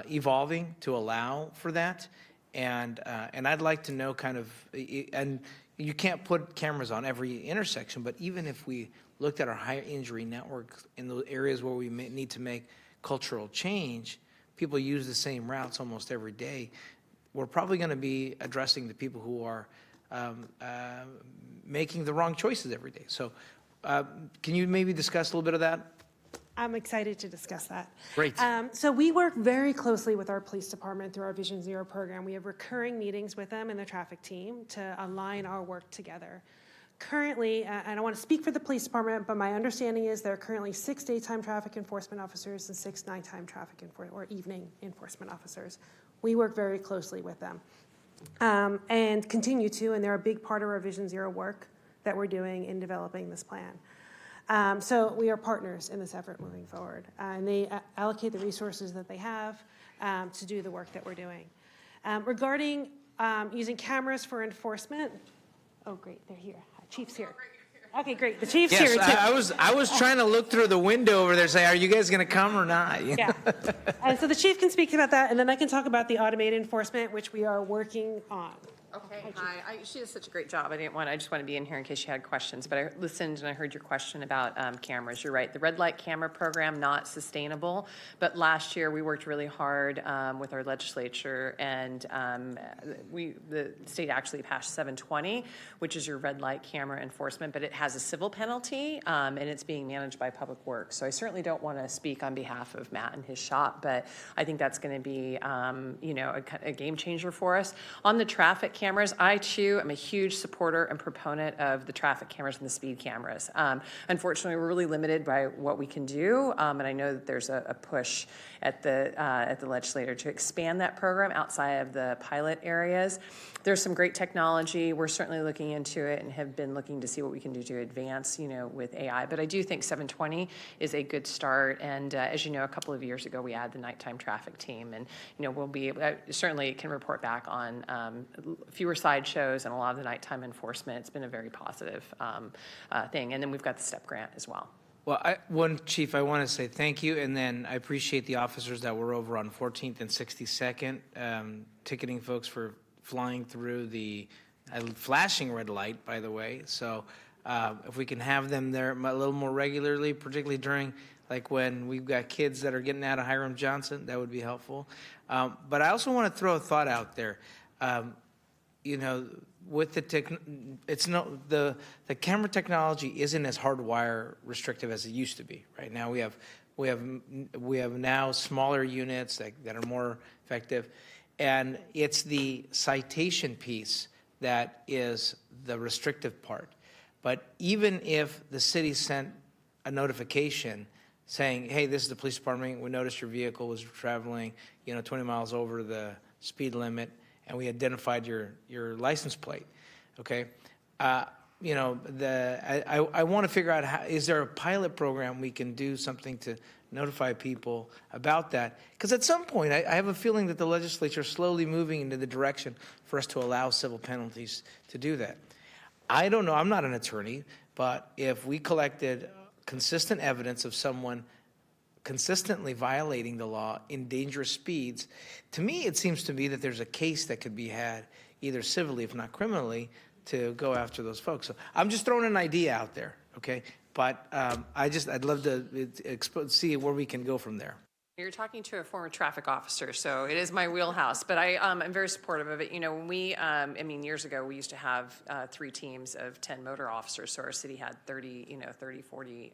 Speaker 5: evolving to allow for that. And I'd like to know kind of, and you can't put cameras on every intersection, but even if we looked at our high injury network in the areas where we need to make cultural change, people use the same routes almost every day. We're probably going to be addressing the people who are making the wrong choices every day. So can you maybe discuss a little bit of that?
Speaker 12: I'm excited to discuss that.
Speaker 5: Great.
Speaker 12: So we work very closely with our police department through our Vision Zero program. We have recurring meetings with them and the traffic team to align our work together. Currently, and I don't want to speak for the police department, but my understanding is there are currently 6 daytime traffic enforcement officers and 6 nighttime traffic or evening enforcement officers. We work very closely with them and continue to, and they're a big part of our Vision Zero work that we're doing in developing this plan. So we are partners in this effort moving forward, and they allocate the resources that they have to do the work that we're doing. Regarding using cameras for enforcement, oh great, they're here. Chief's here. Okay, great. The chief's
Speaker 5: Yes,
Speaker 12: here too.
Speaker 5: I was trying to look through the window over there, say, are you guys going to come or not?
Speaker 12: Yeah. And so the chief can speak about that, and then I can talk about the automated enforcement, which we are working on.
Speaker 17: Okay, hi. She does such a great job. I just want to be in here in case you had questions, but I listened and I heard your question about cameras. You're right. The red light camera program, not sustainable, but last year we worked really hard with our legislature, and the state actually passed 720, which is your red light camera enforcement, but it has a civil penalty, and it's being managed by Public Works. So I certainly don't want to speak on behalf of Matt and his shop, but I think that's going to be, a game changer for us. On the traffic cameras, I too am a huge supporter and proponent of the traffic cameras and the speed cameras. Unfortunately, we're really limited by what we can do, and I know that there's a push at the legislature to expand that program outside of the pilot areas. There's some great technology. We're certainly looking into it and have been looking to see what we can do to advance, with AI. But I do think 720 is a good start. And as you know, a couple of years ago, we added the nighttime traffic team, and we'll be certainly can report back on fewer sideshows and a lot of the nighttime enforcement. It's been a very positive thing. And then we've got the STEP grant as well.
Speaker 5: Well, Chief, I want to say thank you, and then I appreciate the officers that were over on 14th and 62nd, ticketing folks for flying through the flashing red light, by the way. So if we can have them there a little more regularly, particularly during, like when we've got kids that are getting out of Hiram Johnson, that would be helpful. But I also want to throw a thought out there. With the camera technology isn't as hardwire restrictive as it used to be. Right now we have now smaller units that are more effective, and it's the citation piece that is the restrictive part. But even if the city sent a notification saying, hey, this is the police department, we noticed your vehicle was traveling 20 miles over the speed limit, and we identified your license plate, okay? I want to figure out is there a pilot program we can do something to notify people about that? Because at some point, I have a feeling that the legislature is slowly moving into the direction for us to allow civil penalties to do that. I don't know, I'm not an attorney, but if we collected consistent evidence of someone consistently violating the law in dangerous speeds, to me, it seems to me that there's a case that could be had, either civilly, if not criminally, to go after those folks. So I'm just throwing an idea out there, okay? But I'd love to see where we can go from there.
Speaker 17: You're talking to a former traffic officer, so it is my wheelhouse, but I'm very supportive of it. When we, years ago, we used to have 3 teams of 10 motor officers, so our city had 30, 40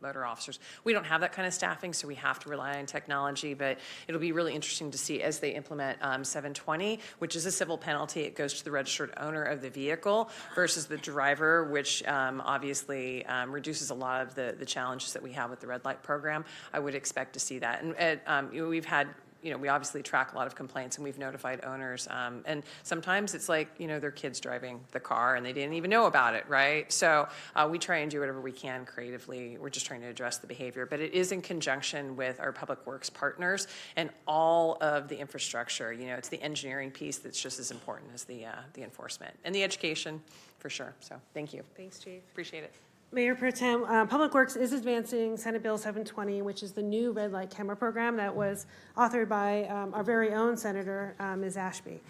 Speaker 17: motor officers. We don't have that kind of staffing, so we have to rely on technology, but it'll be really interesting to see as they implement 720, which is a civil penalty. It goes to the registered owner of the vehicle versus the driver, which obviously reduces a lot of the challenges that we have with the red light program. I would expect to see that. And we've had, we obviously track a lot of complaints, and we've notified owners. And sometimes it's like, their kids driving the car and they didn't even know about it, right? So we try and do whatever we can creatively. We're just trying to address the behavior. But it is in conjunction with our public works partners and all of the infrastructure. It's the engineering piece that's just as important as the enforcement and the education, for sure. So thank you.
Speaker 12: Thanks, Chief.
Speaker 17: Appreciate it.
Speaker 12: Mayor Pro Tem, Public Works is advancing Senate Bill 720, which is the new red light camera program that was authored by our very own Senator, Ms. Ashby.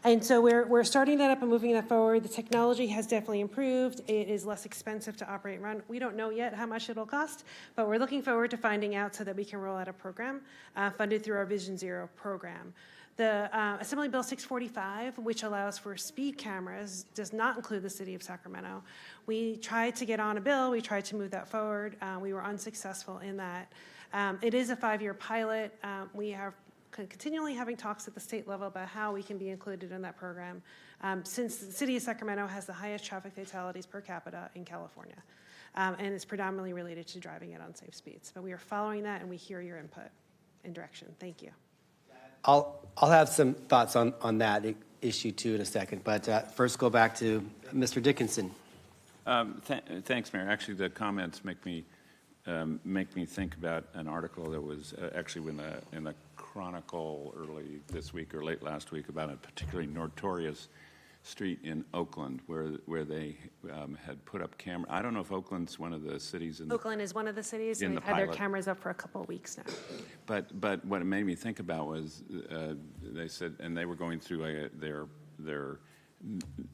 Speaker 12: And so we're starting that up and moving that forward. The technology has definitely improved. It is less expensive to operate and run. We don't know yet how much it'll cost, but we're looking forward to finding out so that we can roll out a program funded through our Vision Zero program. The Assembly Bill 645, which allows for speed cameras, does not include the city of Sacramento. We tried to get on a bill. We tried to move that forward. We were unsuccessful in that. It is a 5-year pilot. We are continually having talks at the state level about how we can be included in that program, since the city of Sacramento has the highest traffic fatalities per capita in California, and it's predominantly related to driving at unsafe speeds. But we are following that, and we hear your input and direction. Thank you.
Speaker 1: I'll have some thoughts on that issue too in a second, but first go back to Mr. Dickinson.
Speaker 3: Thanks, Mayor. Actually, the comments make me think about an article that was actually in the Chronicle early this week or late last week about a particularly notorious street in Oakland where they had put up camera. I don't know if Oakland's one of the cities in
Speaker 12: Oakland is one of the cities, and they've had their cameras up for a couple of weeks now.
Speaker 3: But what it made me think about was they said, and they were going through their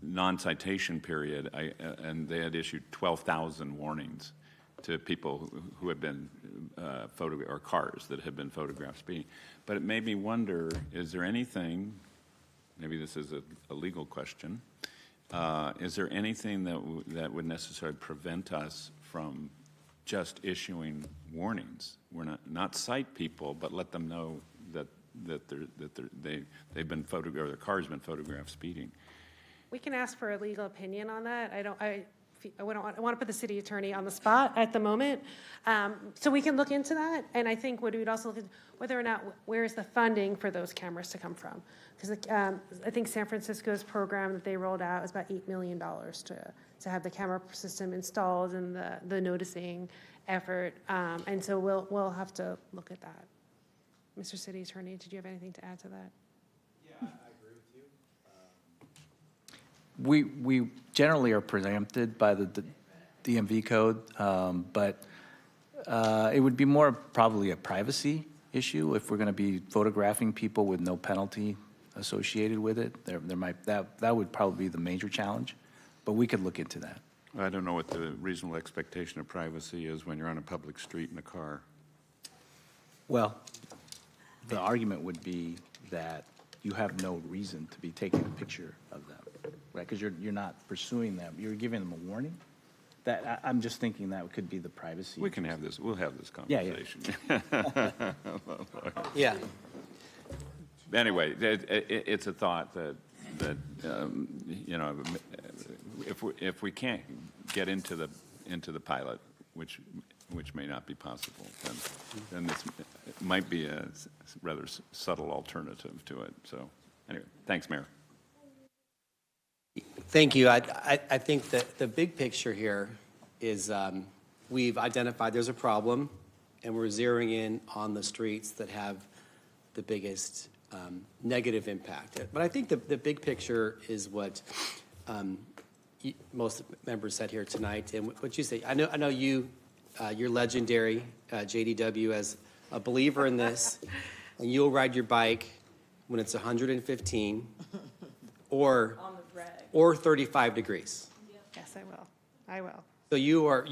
Speaker 3: non-citation period, and they had issued 12,000 warnings to people who had been photographed, or cars that had been photographed speeding. But it made me wonder, is there anything, maybe this is a legal question, is there anything that would necessarily prevent us from just issuing warnings? We're not cite people, but let them know that they've been photographed, or their car's been photographed speeding.
Speaker 12: We can ask for a legal opinion on that. I want to put the city attorney on the spot at the moment. So we can look into that. And I think what we'd also look at whether or not, where is the funding for those cameras to come from? Because I think San Francisco's program that they rolled out was about $8 million to have the camera system installed and the noticing effort. And so we'll have to look at that. Mr. City Attorney, did you have anything to add to that?
Speaker 1: Yeah, I agree with you.
Speaker 18: We generally are preempted by the DMV code, but it would be more probably a privacy issue if we're going to be photographing people with no penalty associated with it. There might that would probably be the major challenge, but we could look into that.
Speaker 3: I don't know what the reasonable expectation of privacy is when you're on a public street in a car.
Speaker 18: Well, the argument would be that you have no reason to be taking a picture of them, right? Because you're not pursuing them. You're giving them a warning. That I'm just thinking that could be the privacy.
Speaker 3: We can have this. We'll have this
Speaker 18: Yeah,
Speaker 3: conversation.
Speaker 1: Yeah.
Speaker 3: Anyway, it's a thought that you know, if we can't get into the pilot, which may not be possible, then this might be a rather subtle alternative to it. So anyway, thanks, Mayor.
Speaker 1: Thank you. I think that the big picture here is we've identified there's a problem, and we're zeroing in on the streets that have the biggest negative impact. But I think the big picture is what most members said here tonight, and what you say. I know you, you're legendary, JDW, as a believer in this, and you'll ride your bike when it's 115 or 35 degrees.
Speaker 12: Yes, I will.
Speaker 1: So you are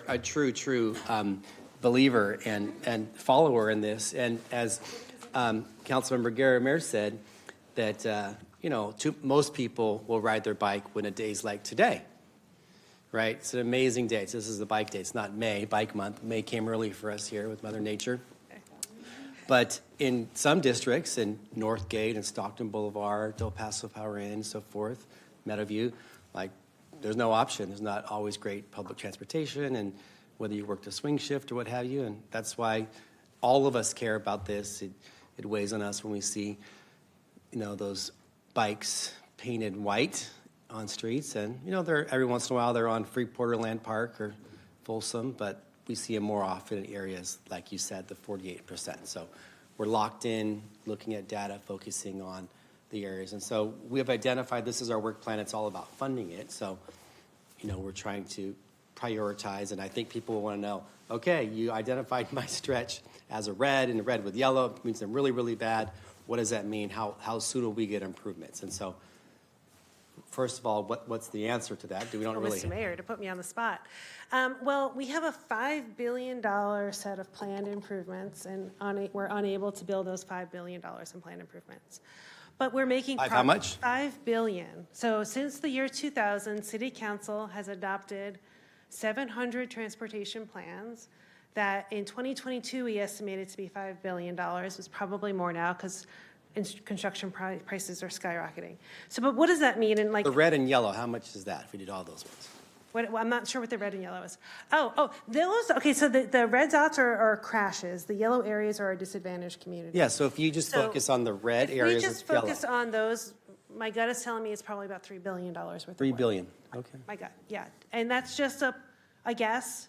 Speaker 1: a true believer and follower in this. And as Councilmember Guerra said, that most people will ride their bike when a day's like today, right? It's an amazing day. This is the bike day. It's not May, Bike Month. May came early for us here with Mother Nature. But in some districts, in Northgate and Stockton Boulevard, Del Paso Power Inn, and so forth, Meadowview, like there's no option. There's not always great public transportation, and whether you work the swing shift or what have you, and that's why all of us care about this. It weighs on us when we see, those bikes painted white on streets, and they're every once in a while they're on Freeport or Land Park or Folsom, but we see them more often in areas like you said, the 48%. So we're locked in, looking at data, focusing on the areas. And so we have identified this is our work plan. It's all about funding it. So, we're trying to prioritize, and I think people want to know, okay, you identified my stretch as a red, and a red with yellow means I'm really, really bad. What does that mean? How soon will we get improvements? And so, first of all, what's the answer to that? We don't really.
Speaker 12: Mr. Mayor, to put me on the spot. Well, we have a $5 billion set of planned improvements, and we're unable to build those $5 billion in planned improvements. But we're making
Speaker 1: How much?
Speaker 12: $5 billion. So since the year 2000, City Council has adopted 700 transportation plans that in 2022 we estimated to be $5 billion. It's probably more now because construction prices are skyrocketing. So, but what does that mean? And like
Speaker 1: The red and yellow, how much is that if we did all those ones?
Speaker 12: well, I'm not sure what the red and yellow is. Those, okay, so the red dots are crashes. The yellow areas are a disadvantaged community.
Speaker 1: Yeah, so if you just focus on the red areas,
Speaker 12: We
Speaker 1: it's
Speaker 12: just
Speaker 1: yellow.
Speaker 12: focus on those, my gut is telling me it's probably about $3 billion worth of
Speaker 1: 3
Speaker 12: work.
Speaker 1: billion, okay.
Speaker 12: My gut, yeah. And that's just a guess,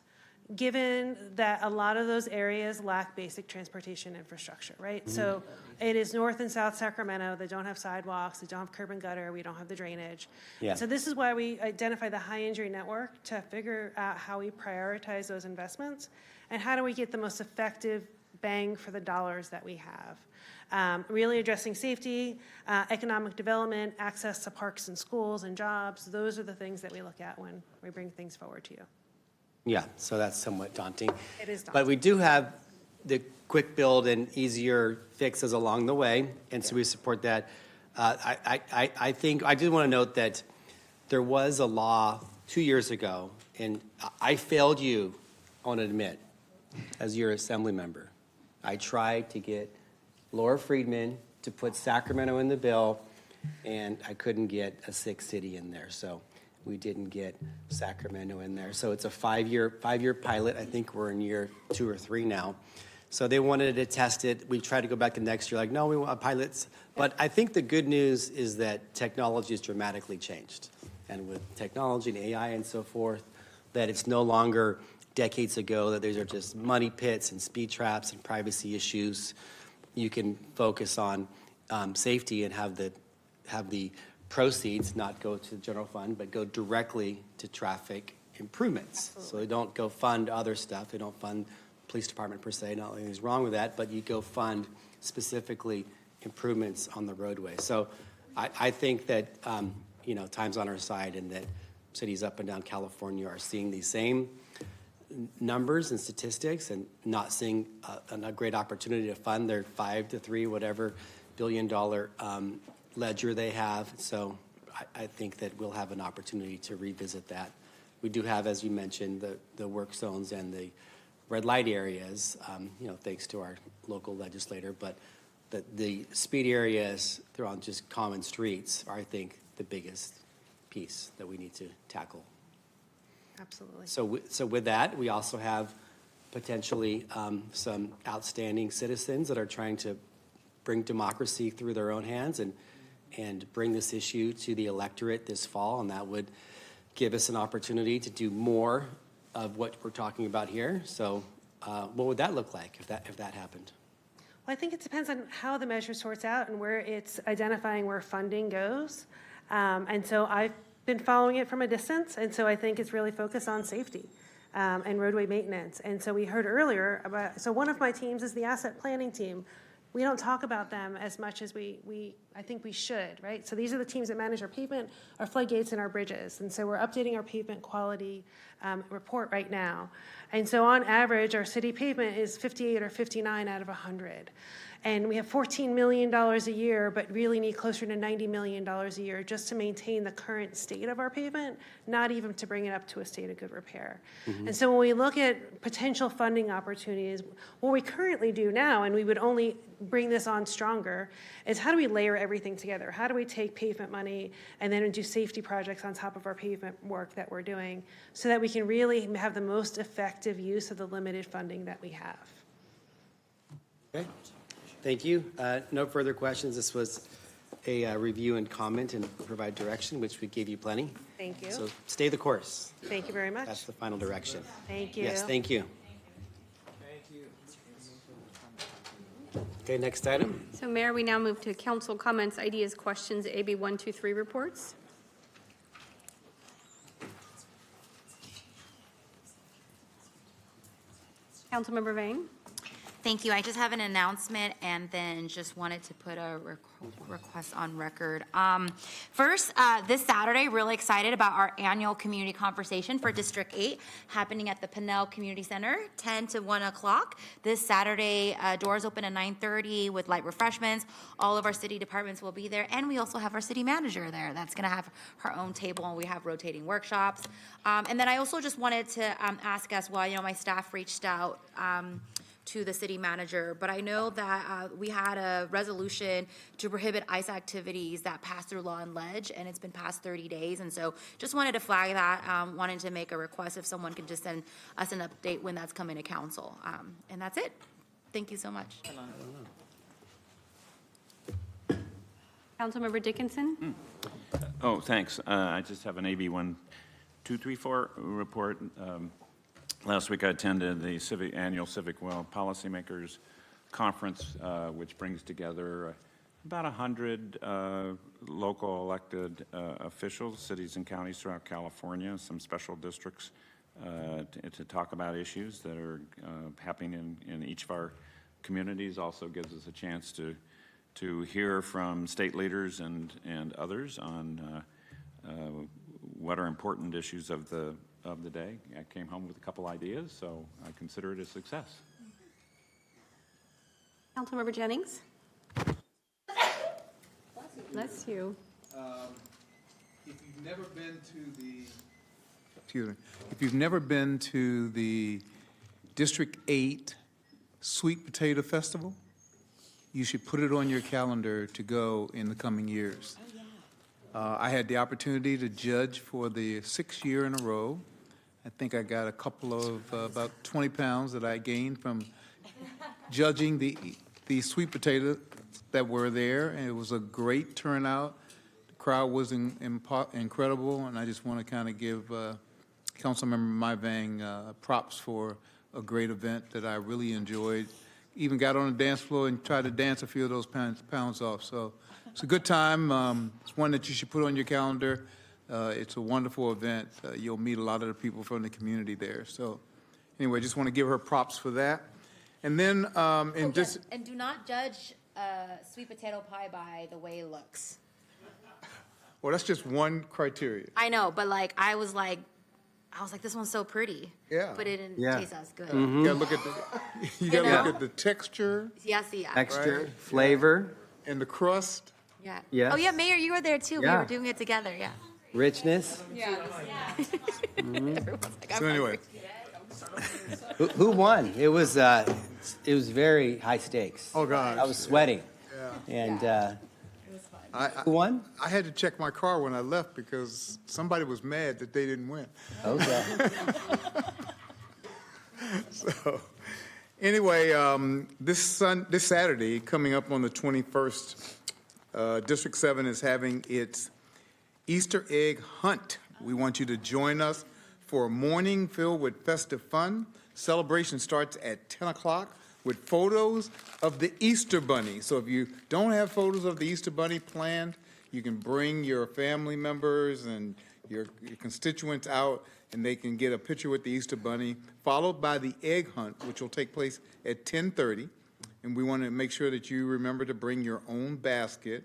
Speaker 12: given that a lot of those areas lack basic transportation infrastructure, right? So it is North and South Sacramento that don't have sidewalks, they don't have curb and gutter, we don't have the drainage.
Speaker 1: Yeah.
Speaker 12: So this is why we identify the high injury network to figure out how we prioritize those investments and how do we get the most effective bang for the dollars that we have. Really addressing safety, economic development, access to parks and schools and jobs, those are the things that we look at when we bring things forward to you.
Speaker 1: Yeah, so that's somewhat daunting.
Speaker 12: It is
Speaker 1: But we do have the quick build and easier fixes along the way, and so we support that. I think, I did want to note that there was a law 2 years ago, and I failed you, I want to admit, as your assembly member. I tried to get Laura Friedman to put Sacramento in the bill, and I couldn't get a sixth city in there, so we didn't get Sacramento in there. So it's a five-year pilot. I think we're in year 2 or 3 now. So they wanted to test it. We tried to go back the next year, like, no, we want pilots. But I think the good news is that technology has dramatically changed. And with technology and AI and so forth, that it's no longer decades ago that these are just money pits and speed traps and privacy issues. You can focus on safety and have the proceeds not go to the general fund, but go directly to traffic improvements. Absolutely. So they don't go fund other stuff. They don't fund police department per se. Not anything's wrong with that, but you go fund specifically improvements on the roadway. So I think that time's on our side, and that cities up and down California are seeing these same numbers and statistics, and not seeing a great opportunity to fund their 5 to 3 whatever $billion ledger they have. So I think that we'll have an opportunity to revisit that. We do have, as you mentioned, the work zones and the red light areas, thanks to our local legislator, but the speed areas throughout just common streets are, I think, the biggest piece that we need to tackle.
Speaker 12: Absolutely.
Speaker 1: So with that, we also have potentially some outstanding citizens that are trying to bring democracy through their own hands and bring this issue to the electorate this fall, and that would give us an opportunity to do more of what we're talking about here. So what would that look like if that happened?
Speaker 12: Well, I think it depends on how the measure sorts out and where it's identifying where funding goes. And so I've been following it from a distance, and so I think it's really focused on safety and roadway maintenance. And so we heard earlier about, so one of my teams is the asset planning team. We don't talk about them as much as I think we should, right? So these are the teams that manage our pavement, our floodgates, and our bridges. And so we're updating our pavement quality report right now. And so on average, our city pavement is 58 or 59 out of 100. And we have $14 million a year, but really need closer to $90 million a year just to maintain the current state of our pavement, not even to bring it up to a state of good repair. Mm-hmm. And so when we look at potential funding opportunities, what we currently do now, and we would only bring this on stronger, is how do we layer everything together? How do we take pavement money and then do safety projects on top of our pavement work that we're doing so that we can really have the most effective use of the limited funding that we have?
Speaker 1: Okay. Thank you. No further questions. This was a review and comment and provide direction, which we gave you plenty.
Speaker 12: Thank you.
Speaker 1: So stay the course.
Speaker 12: Thank you very much.
Speaker 1: That's the final direction.
Speaker 12: Thank you.
Speaker 1: Yes, thank you. Okay, next item.
Speaker 2: So Mayor, we now move to council comments, ideas, questions, AB 123 reports. Councilmember Vang.
Speaker 6: Thank you. I just have an announcement and then just wanted to put a request on record. First, this Saturday, really excited about our annual community conversation for District 8 happening at the Pinnell Community Center, 10 to 1 o'clock. This Saturday, doors open at 9:30 with light refreshments. All of our city departments will be there, and we also have our city manager there. That's going to have her own table, and we have rotating workshops. And then I also just wanted to ask as well, my staff reached out to the city manager, but I know that we had a resolution to prohibit ICE activities that pass through law and ledge, and it's been past 30 days, and so just wanted to flag that, wanted to make a request if someone could just send us an update when that's coming to council. And that's it. Thank you so much.
Speaker 2: Councilmember Dickinson.
Speaker 3: Oh, thanks. I just have an AB 1234 report. Last week I attended the annual Civic Well Policymakers Conference, which brings together about 100 local elected officials, cities and counties throughout California, some special districts, to talk about issues that are happening in each of our communities. Also gives us a chance to hear from state leaders and others on what are important issues of the day. I came home with a couple ideas, so I consider it a success.
Speaker 2: Councilmember Jennings. Bless you.
Speaker 19: If you've never been to the, excuse me, if you've never been to the District 8 Sweet Potato Festival, you should put it on your calendar to go in the coming years. I had the opportunity to judge for the 6th year in a row. I think I got a couple of about 20 pounds that I gained from judging the sweet potatoes that were there, and it was a great turnout. The crowd was incredible, and I just want to kind of give Councilmember Myvang props for a great event that I really enjoyed. Even got on the dance floor and tried to dance a few of those pounds off. So it's a good time. It's one that you should put on your calendar. It's a wonderful event. You'll meet a lot of the people from the community there. So anyway, just want to give her props for that. And then,
Speaker 6: And do not judge sweet potato pie by the way it looks.
Speaker 19: well, that's just one criteria.
Speaker 6: I know, but I was like, this one's so pretty.
Speaker 19: Yeah.
Speaker 6: But it didn't taste as good.
Speaker 19: You gotta look at you gotta look at the texture.
Speaker 6: Yes, yeah.
Speaker 1: Texture,
Speaker 19: Right.
Speaker 1: flavor,
Speaker 19: and the crust.
Speaker 6: Yeah.
Speaker 1: Yes.
Speaker 6: Oh, yeah, Mayor, you were there too.
Speaker 1: Yeah.
Speaker 6: We were doing it together, yeah.
Speaker 1: richness.
Speaker 6: Yeah.
Speaker 19: So anyway,
Speaker 1: Who won? It was very high stakes.
Speaker 19: Oh, gosh.
Speaker 1: I was sweating.
Speaker 19: Yeah.
Speaker 1: And who won?
Speaker 19: I had to check my car when I left because somebody was mad that they didn't win.
Speaker 1: Okay.
Speaker 19: So, anyway, this Saturday, coming up on the 21st, District 7 is having its Easter egg hunt. We want you to join us for a morning filled with festive fun. Celebration starts at 10 o'clock with photos of the Easter Bunny. So if you don't have photos of the Easter Bunny planned, you can bring your family members and your constituents out, and they can get a picture with the Easter Bunny, followed by the egg hunt, which will take place at 10:30. And we want to make sure that you remember to bring your own basket.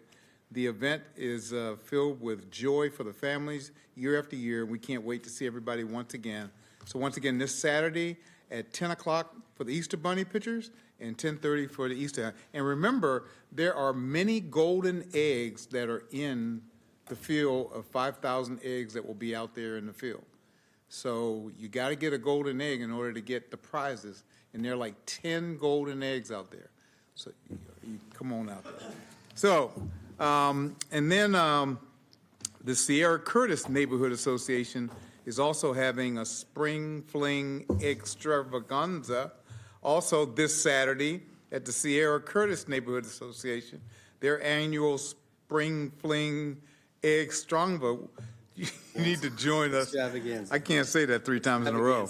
Speaker 19: The event is filled with joy for the families year after year. We can't wait to see everybody once again. So once again, this Saturday at 10 o'clock for the Easter Bunny pictures and 10:30 for the Easter hunt. And remember, there are many golden eggs that are in the field of 5,000 eggs that will be out there in the field. So you got to get a golden egg in order to get the prizes. And there are like 10 golden eggs out there. So you come on out there. So, and then the Sierra Curtis Neighborhood Association is also having a Spring Fling Extravaganza also this Saturday at the Sierra Curtis Neighborhood Association. Their annual Spring Fling Extravaganza. You need to join us. I can't say that 3 times in a row.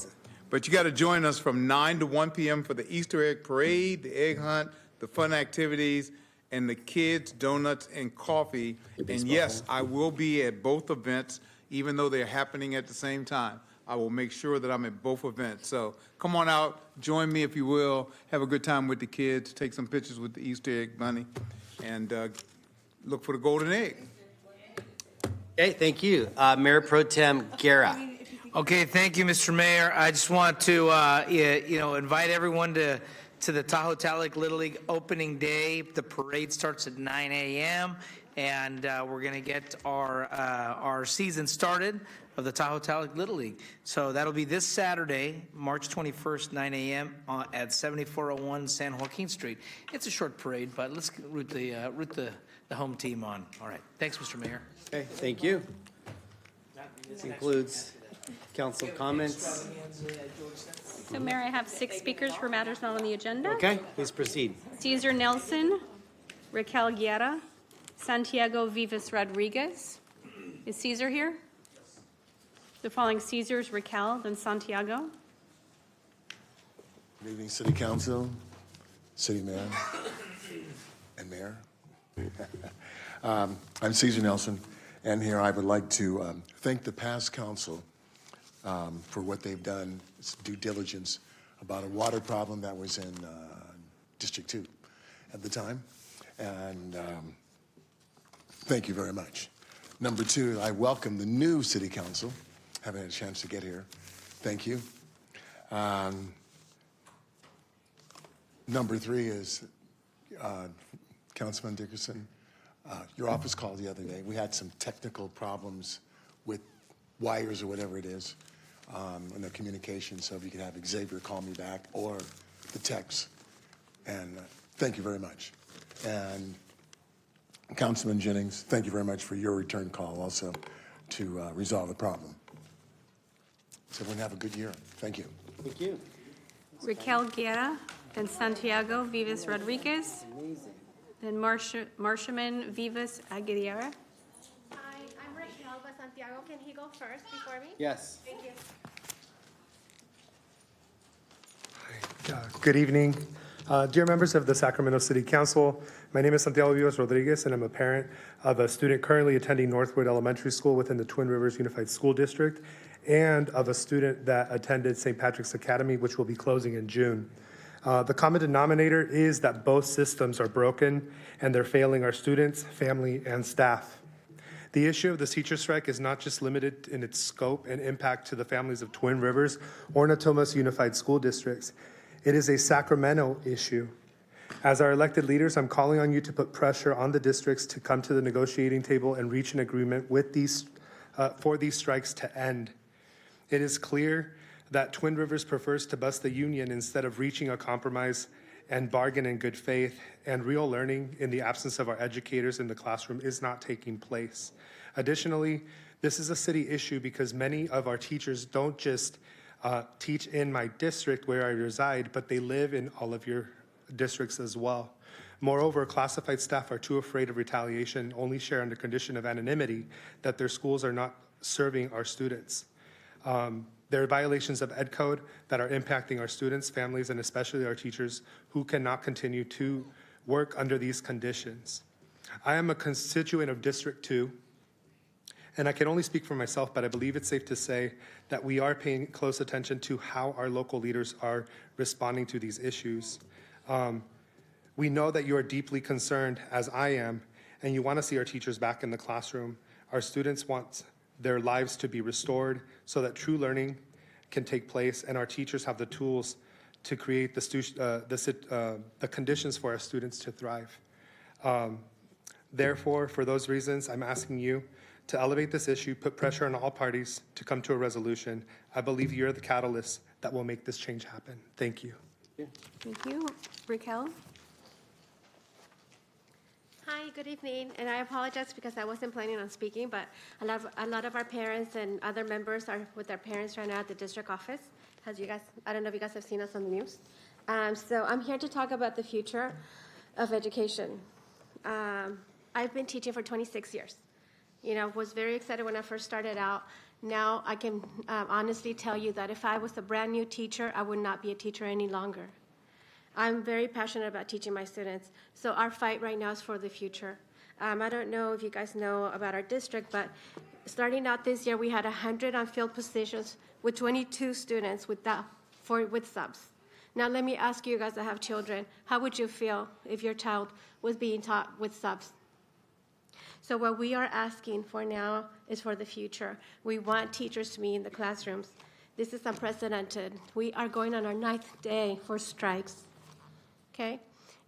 Speaker 19: But you got to join us from 9 to 1 p.m. for the Easter egg parade, the egg hunt, the fun activities, and the kids, donuts, and coffee. And yes, I will be at both events, even though they're happening at the same time. I will make sure that I'm at both events. So come on out, join me if you will, have a good time with the kids, take some pictures with the Easter egg bunny, and look for the golden egg.
Speaker 1: Okay, thank you. Mayor Pro Tem Guerra.
Speaker 5: Okay, thank you, Mr. Mayor. I just want to, invite everyone to the Tahoe Talc Little League opening day. The parade starts at 9 a.m. and we're going to get our season started of the Tahoe Talc Little League. So that'll be this Saturday, March 21st, 9 a.m. At 7401 San Joaquin Street. It's a short parade, but let's root the home team on. All right, thanks, Mr. Mayor.
Speaker 1: Okay, thank you. This includes council comments.
Speaker 2: So Mayor, I have 6 speakers for matters not on the agenda.
Speaker 1: Okay, please proceed.
Speaker 2: Caesar Nelson, Raquel Guerra, Santiago Vivas Rodriguez. Is Caesar here? The following Caesars, Raquel, then Santiago.
Speaker 20: Good evening, City Council, City Mayor, and Mayor. I'm Caesar Nelson, and here I would like to thank the past council for what they've done, it's due diligence about a water problem that was in District 2 at the time, and thank you very much. Number 2, I welcome the new City Council. Haven't had a chance to get here. Thank you. Number 3 is Councilman Dickerson. Your office called the other day. We had some technical problems with wires or whatever it is in the communication. So if you could have Xavier call me back or the text. And thank you very much. And Councilman Jennings, thank you very much for your return call also to resolve the problem. So everyone have a good year. Thank you.
Speaker 1: Thank you.
Speaker 2: Raquel Guerra, then Santiago Vivas Rodriguez, then Marshman Vivas Aguilera.
Speaker 11: Hi, I'm Raquel, but Santiago, can he go first before me?
Speaker 1: Yes.
Speaker 11: Thank you.
Speaker 21: Good evening. Dear members of the Sacramento City Council, my name is Santiago Vivas Rodriguez, and I'm a parent of a student currently attending Northwood Elementary School within the Twin Rivers Unified School District, and of a student that attended St. Patrick's Academy, which will be closing in June. The common denominator is that both systems are broken, and they're failing our students, family, and staff. The issue of the teacher strike is not just limited in its scope and impact to the families of Twin Rivers or Natomas Unified School Districts. It is a Sacramento issue. As our elected leaders, I'm calling on you to put pressure on the districts to come to the negotiating table and reach an agreement with for these strikes to end. It is clear that Twin Rivers prefers to bust the union instead of reaching a compromise and bargain in good faith, and real learning in the absence of our educators in the classroom is not taking place. Additionally, this is a city issue because many of our teachers don't just teach in my district where I reside, but they live in all of your districts as well. Moreover, classified staff are too afraid of retaliation and only share under condition of anonymity that their schools are not serving our students. There are violations of Ed Code that are impacting our students, families, and especially our teachers who cannot continue to work under these conditions. I am a constituent of District 2, and I can only speak for myself, but I believe it's safe to say that we are paying close attention to how our local leaders are responding to these issues. We know that you are deeply concerned, as I am, and you want to see our teachers back in the classroom. Our students want their lives to be restored so that true learning can take place, and our teachers have the tools to create the conditions for our students to thrive. Therefore, for those reasons, I'm asking you to elevate this issue, put pressure on all parties to come to a resolution. I believe you're the catalyst that will make this change happen. Thank you.
Speaker 2: Thank you. Raquel?
Speaker 22: Hi, good evening, and I apologize because I wasn't planning on speaking, but a lot of our parents and other members are with their parents right now at the district office. As you guys, I don't know if you guys have seen us on the news. So I'm here to talk about the future of education. I've been teaching for 26 years. You know, was very excited when I first started out. Now I can honestly tell you that if I was a brand new teacher, I would not be a teacher any longer. I'm very passionate about teaching my students. So our fight right now is for the future. I don't know if you guys know about our district, but starting out this year, we had 100 unfilled positions with 22 students with subs. Now, let me ask you guys that have children, how would you feel if your child was being taught with subs? So what we are asking for now is for the future. We want teachers to be in the classrooms. This is unprecedented. We are going on our 9th day for strikes, okay?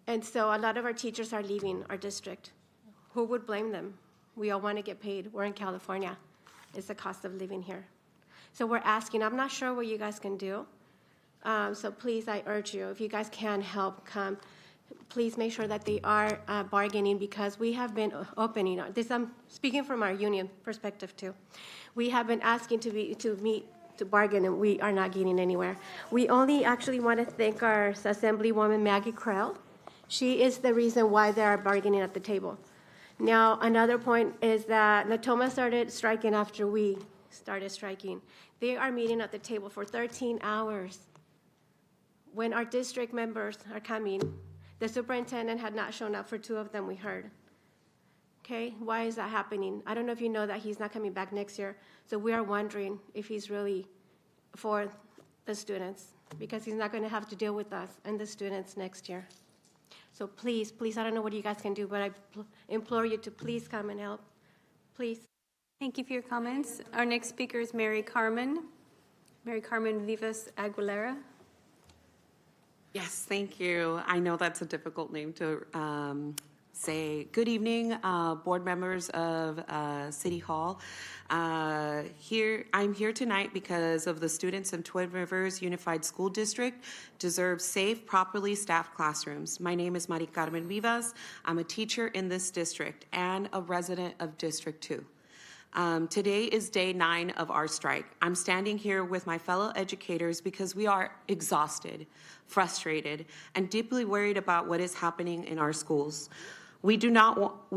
Speaker 22: And so a lot of our teachers are leaving our district. Who would blame them? We all want to get paid. We're in California. It's the cost of living here. So we're asking, I'm not sure what you guys can do. So please, I urge you, if you guys can help come, please make sure that they are bargaining, because we have been opening this. I'm speaking from our union perspective too. We have been asking to meet to bargain, and we are not getting anywhere. We only actually want to thank our Assemblywoman Maggie Krell. She is the reason why they are bargaining at the table. Now, another point is that Natoma started striking after we started striking. They are meeting at the table for 13 hours. When our district members are coming, the superintendent had not shown up for 2 of them, we heard. Okay, why is that happening? I don't know if you know that he's not coming back next year, so we are wondering if he's really for the students, because he's not going to have to deal with us and the students next year. So please, please, I don't know what you guys can do, but I implore you to please come and help, please.
Speaker 2: Thank you for your comments. Our next speaker is Mary Carmen Vivas Aguilera.
Speaker 4: Yes, thank you. I know that's a difficult name to say. Good evening, board members of City Hall. I'm here tonight because of the students in Twin Rivers Unified School District deserve safe, properly staffed classrooms. My name is Mari Carmen Vivas. I'm a teacher in this district and a resident of District 2. Today is day 9 of our strike. I'm standing here with my fellow educators because we are exhausted, frustrated, and deeply worried about what is happening in our schools. We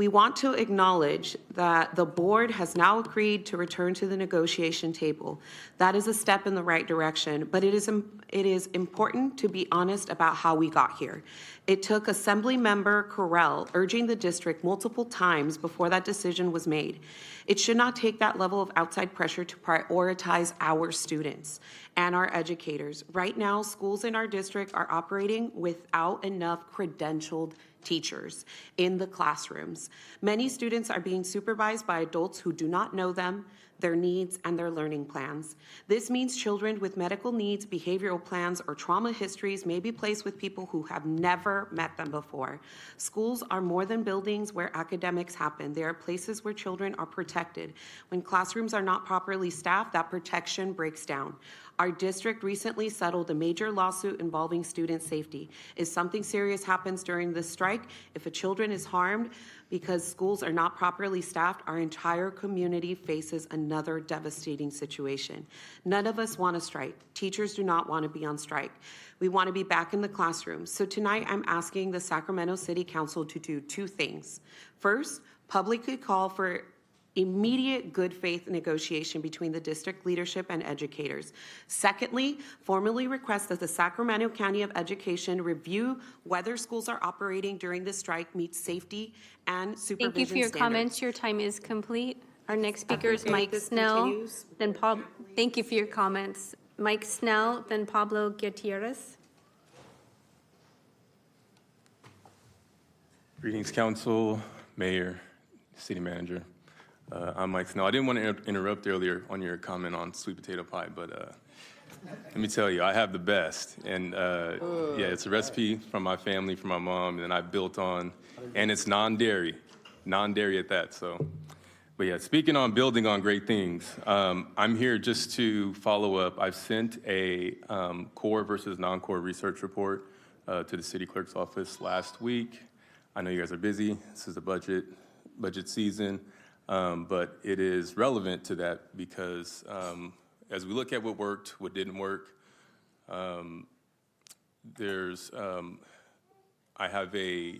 Speaker 4: want to acknowledge that the board has now agreed to return to the negotiation table. That is a step in the right direction, but it is important to be honest about how we got here. It took Assembly Member Correll urging the district multiple times before that decision was made. It should not take that level of outside pressure to prioritize our students and our educators. Right now, schools in our district are operating without enough credentialed teachers in the classrooms. Many students are being supervised by adults who do not know them, their needs, and their learning plans. This means children with medical needs, behavioral plans, or trauma histories may be placed with people who have never met them before. Schools are more than buildings where academics happen. They are places where children are protected. When classrooms are not properly staffed, that protection breaks down. Our district recently settled a major lawsuit involving student safety. If something serious happens during this strike, if a child is harmed because schools are not properly staffed, our entire community faces another devastating situation. None of us want to strike. Teachers do not want to be on strike. We want to be back in the classroom. So tonight I'm asking the Sacramento City Council to do 2 things. First, publicly call for immediate good faith negotiation between the district leadership and educators. Secondly, formally request that the Sacramento County of Education review whether schools are operating during the strike meet safety and supervision
Speaker 2: Thank you for your
Speaker 4: standards.
Speaker 2: comments. Your time is complete. Our next speaker is Mike Snell. Then thank you for your comments. Mike Snell, then Pablo Gutierrez.
Speaker 10: Greetings, council, mayor, city manager. I'm Mike Snell. I didn't want to interrupt earlier on your comment on sweet potato pie, but let me tell you, I have the best. And yeah, it's a recipe from my family, from my mom, and I built on, and it's non-dairy at that. So, but yeah, speaking on building on great things, I'm here just to follow up. I've sent a core versus non-core research report to the city clerk's office last week. I know you guys are busy. This is the budget season. But it is relevant to that because as we look at what worked, what didn't work, I have a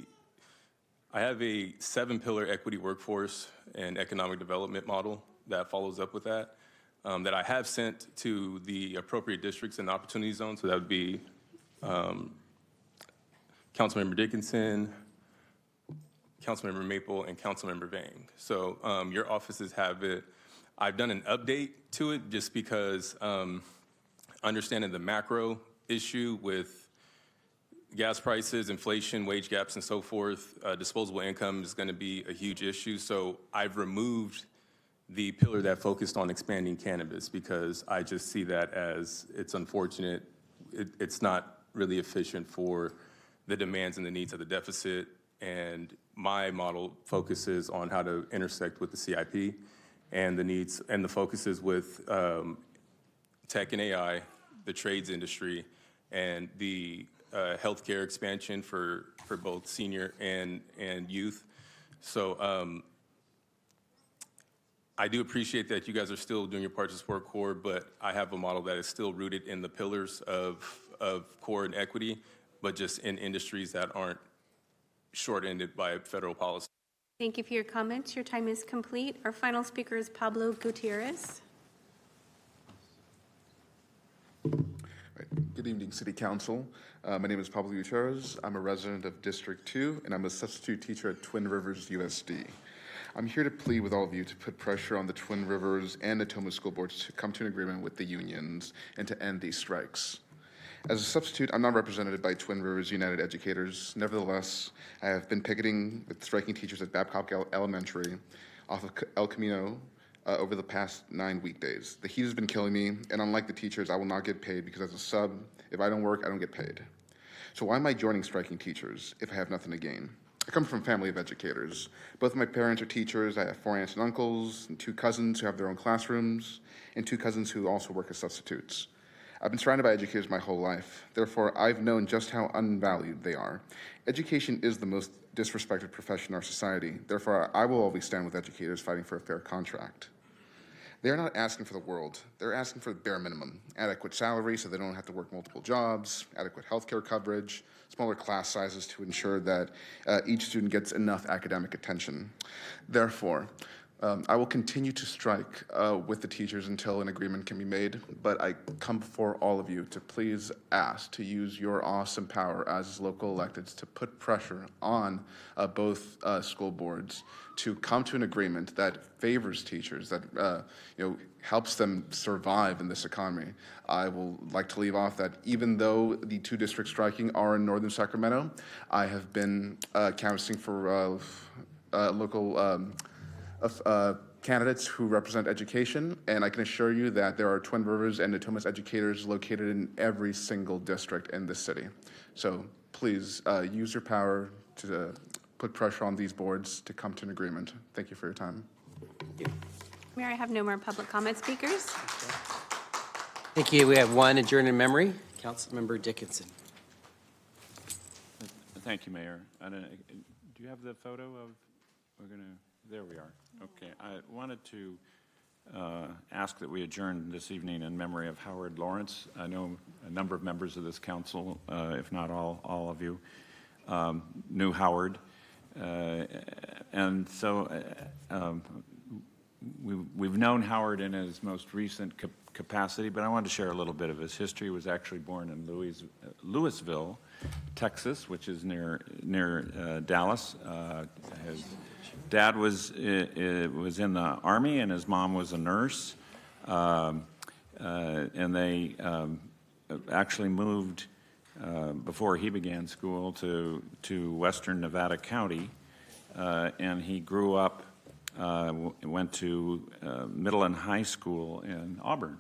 Speaker 10: 7-pillar equity workforce and economic development model that follows up with that I have sent to the appropriate districts and opportunity zones. So that would be Councilmember Dickinson, Councilmember Maple, and Councilmember Vang. So your offices have it. I've done an update to it just because understanding the macro issue with gas prices, inflation, wage gaps, and so forth, disposable income is going to be a huge issue. So I've removed the pillar that focused on expanding cannabis because I just see that as it's unfortunate. It's not really efficient for the demands and the needs of the deficit. And my model focuses on how to intersect with the CIP and the needs and the focuses with tech and AI, the trades industry, and the healthcare expansion for both senior and youth. So I do appreciate that you guys are still doing your part to support core, but I have a model that is still rooted in the pillars of core and equity, but just in industries that aren't short-ended by federal policy.
Speaker 2: Thank you for your comments. Your time is complete. Our final speaker is Pablo Gutierrez.
Speaker 7: Good evening, City Council. My name is Pablo Gutierrez. I'm a resident of District 2, and I'm a substitute teacher at Twin Rivers USD. I'm here to plead with all of you to put pressure on the Twin Rivers and Natoma school boards to come to an agreement with the unions and to end these strikes. As a substitute, I'm not represented by Twin Rivers United Educators. Nevertheless, I have been picketing with striking teachers at Babcock Elementary off of El Camino over the past 9 weekdays. The heat has been killing me, and unlike the teachers, I will not get paid because as a sub, if I don't work, I don't get paid. So why am I joining striking teachers if I have nothing to gain? I come from a family of educators. Both of my parents are teachers. I have 4 aunts and uncles, and 2 cousins who have their own classrooms, and 2 cousins who also work as substitutes. I've been surrounded by educators my whole life. Therefore, I've known just how unvalued they are. Education is the most disrespected profession in our society. Therefore, I will always stand with educators fighting for a fair contract. They're not asking for the world. They're asking for the bare minimum. Adequate salary so they don't have to work multiple jobs, adequate healthcare coverage, smaller class sizes to ensure that each student gets enough academic attention. Therefore, I will continue to strike with the teachers until an agreement can be made, but I come before all of you to please ask to use your awesome power as local electeds to put pressure on both school boards to come to an agreement that favors teachers, that helps them survive in this economy. I will like to leave off that even though the 2 districts striking are in northern Sacramento, I have been canvassing for local candidates who represent education, and I can assure you that there are Twin Rivers and Natomas educators located in every single district in this city. So please use your power to put pressure on these boards to come to an agreement. Thank you for your time.
Speaker 2: Mayor, I have no more public comment speakers.
Speaker 1: Thank you. We have one adjourned in memory. Councilmember Dickinson.
Speaker 3: Thank you, Mayor. Do you have the photo of, there we are. Okay, I wanted to ask that we adjourn this evening in memory of Howard Lawrence. I know a number of members of this council, if not all of you, knew Howard. And so we've known Howard in his most recent capacity, but I wanted to share a little bit of his history. He was actually born in Louisville, Texas, which is near Dallas. His dad was in the Army, and his mom was a nurse. And they actually moved before he began school to Western Nevada County, and he grew up, went to middle and high school in Auburn.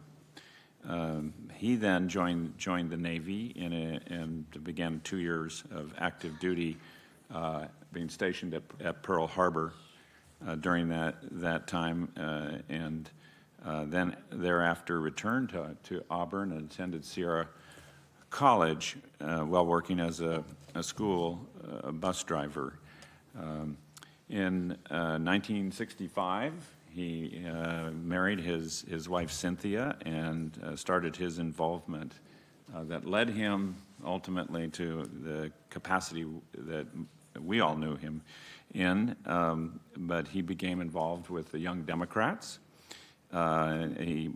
Speaker 3: He then joined the Navy and began 2 years of active duty, being stationed at Pearl Harbor during that time, and then thereafter returned to Auburn and attended Sierra College while working as a school bus driver. In 1965, he married his wife Cynthia and started his involvement that led him ultimately to the capacity that we all knew him in, but he became involved with the Young Democrats. He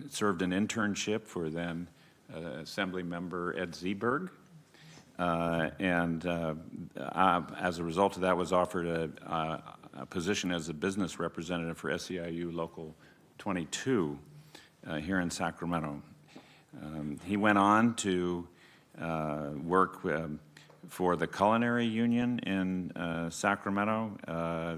Speaker 3: served an internship for then Assembly Member Ed Zeberg, and as a result of that was offered a position as a business representative for SEIU Local 22 here in Sacramento. He went on to work for the Culinary Union in Sacramento,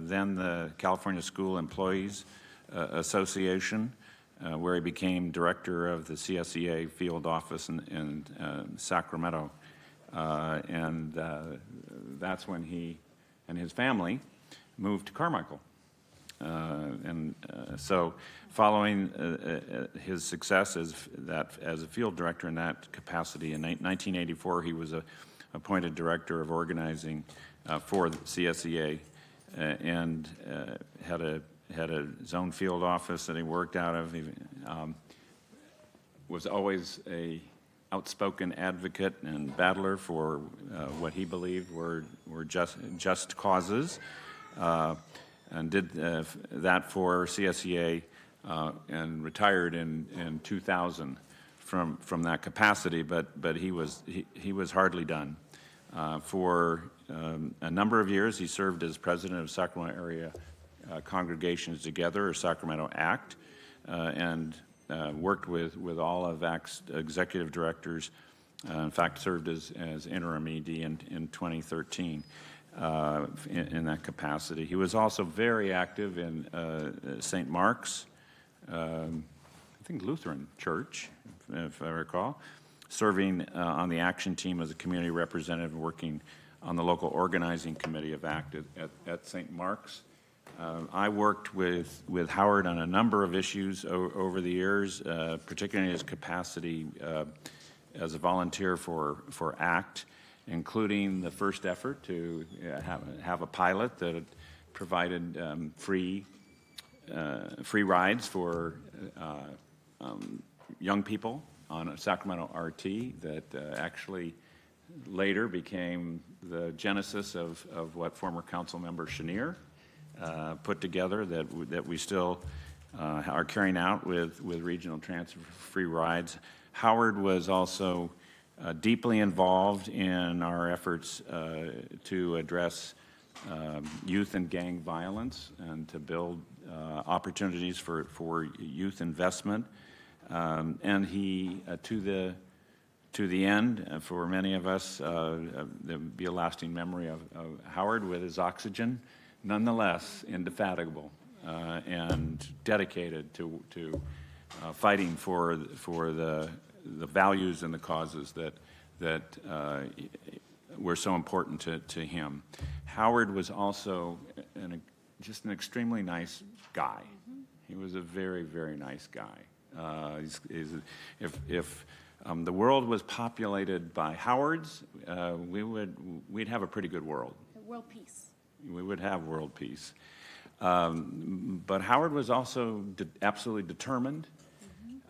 Speaker 3: then the California School Employees Association, where he became director of the CSEA field office in Sacramento. And that's when he and his family moved to Carmichael. So following his success as a field director in that capacity, in 1984 he was appointed director of organizing for the CSEA and had his own field office that he worked out of. He was always a outspoken advocate and battler for what he believed were just causes, and did that for CSEA and retired in 2000 from that capacity. But he was hardly done. For a number of years, he served as president of Sacramento Area Congregations Together, or Sacramento ACT, and worked with all of ACT's executive directors. In fact, served as interim ED in 2013 in that capacity. He was also very active in St. Mark's, I think Lutheran Church, if I recall, serving on the action team as a community representative and working on the local organizing committee of ACT at St. Mark's. I worked with Howard on a number of issues over the years, particularly in his capacity as a volunteer for ACT, including the first effort to have a pilot that provided free rides for young people on a Sacramento RT that actually later became the genesis of what former council member Chenier put together, that we still are carrying out with regional transfer free rides. Howard was also deeply involved in our efforts to address youth and gang violence and to build opportunities for youth investment. And he, to the end, for many of us, there would be a lasting memory of Howard with his oxygen, nonetheless indefatigable and dedicated to fighting for the values and the causes that were so important to him. Howard was also just an extremely nice guy. He was a very, very nice guy. If the world was populated by Howards, we'd have a pretty good world.
Speaker 2: World peace.
Speaker 3: We would have world peace. But Howard was also absolutely determined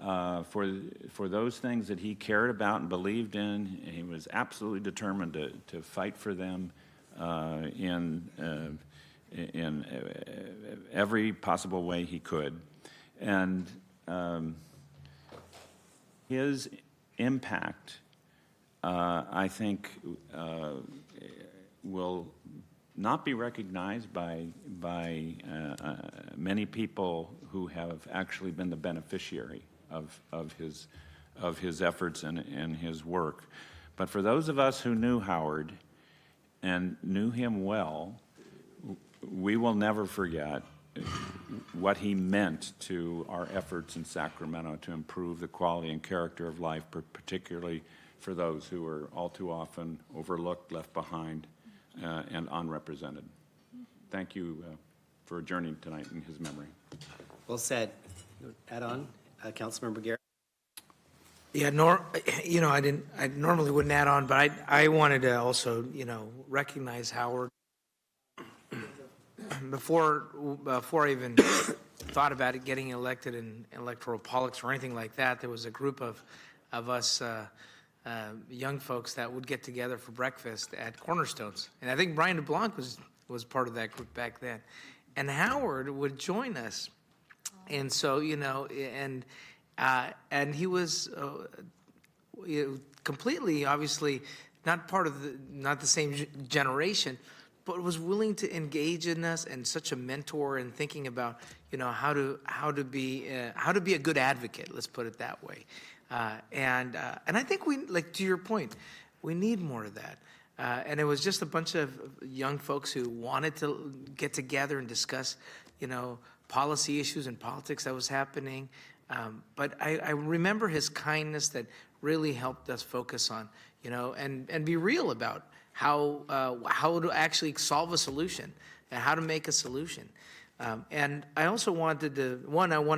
Speaker 3: for those things that he cared about and believed in. He was absolutely determined to fight for them in every possible way he could. And his impact, I think, will not be recognized by many people who have actually been the beneficiary of his efforts and his work. But for those of us who knew Howard and knew him well, we will never forget what he meant to our efforts in Sacramento to improve the quality and character of life, particularly for those who are all too often overlooked, left behind, and unrepresented. Thank you for journeying tonight in his memory.
Speaker 1: Well said. Add on, Councilmember Garrett.
Speaker 5: Yeah, I normally wouldn't add on, but I wanted to also, recognize Howard. Before I even thought about it, getting elected in electoral politics or anything like that, there was a group of us young folks that would get together for breakfast at Cornerstones. And I think Brian DeBlanc was part of that group back then. And Howard would join us. And so, and he was completely, obviously, not the same generation, but was willing to engage in us and such a mentor and thinking about, how to be a good advocate. Let's put it that way. And I think we, like to your point, we need more of that. And it was just a bunch of young folks who wanted to get together and discuss, policy issues and politics that was happening. But I remember his kindness that really helped us focus on, and be real about how to actually solve a solution and how to make a solution. And I also wanted to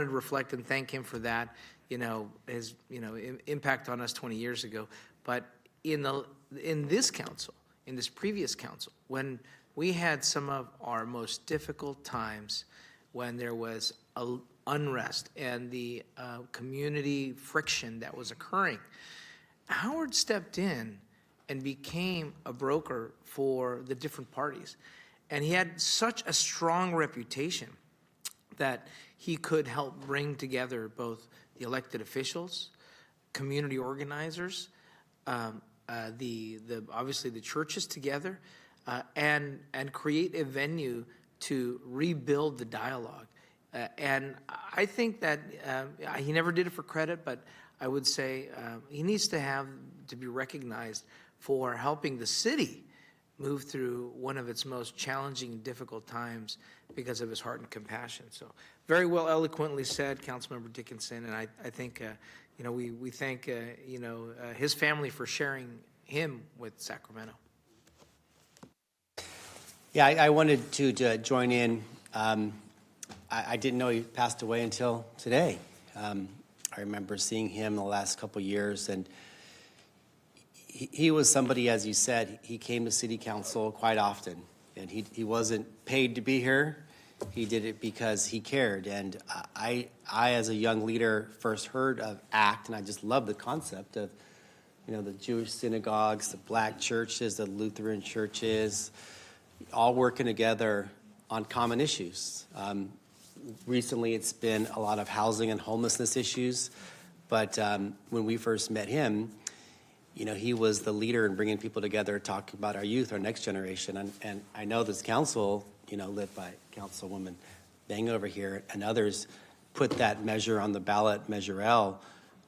Speaker 5: reflect and thank him for that, his, impact on us 20 years ago. But in this council, in this previous council, when we had some of our most difficult times, when there was unrest and the community friction that was occurring, Howard stepped in and became a broker for the different parties. And he had such a strong reputation that he could help bring together both the elected officials, community organizers, obviously the churches together, and create a venue to rebuild the dialogue. And I think that he never did it for credit, but I would say he needs to be recognized for helping the city move through one of its most challenging and difficult times because of his heart and compassion. So very well eloquently said, Councilmember Dickinson, and I think we thank his family for sharing him with Sacramento.
Speaker 1: Yeah, I wanted to join in. I didn't know he passed away until today. I remember seeing him the last couple of years, and he was somebody, as you said, he came to city council quite often, and he wasn't paid to be here. He did it because he cared. And I as a young leader, first heard of ACT, and I just love the concept of, the Jewish synagogues, the black churches, the Lutheran churches, all working together on common issues. Recently, it's been a lot of housing and homelessness issues, but when we first met him, he was the leader in bringing people together, talking about our youth, our next generation. And I know this council, led by Councilwoman Bang over here and others, put that measure on the ballot, Measure L,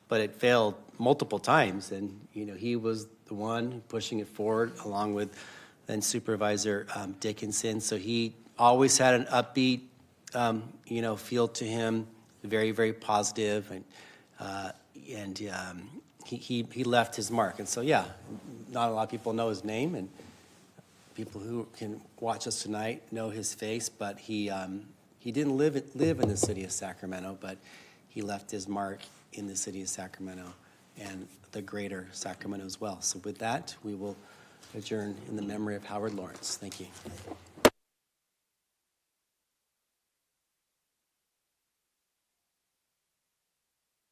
Speaker 1: but it failed multiple times. And, he was the one pushing it forward along with then Supervisor Dickinson. So he always had an upbeat, feel to him, very, very positive, and he left his mark. And so, yeah, not a lot of people know his name, and people who can watch us tonight know his face, but he didn't live in the city of Sacramento, but he left his mark in the city of Sacramento and the greater Sacramento as well. So with that, we will adjourn in the memory of Howard Lawrence. Thank you.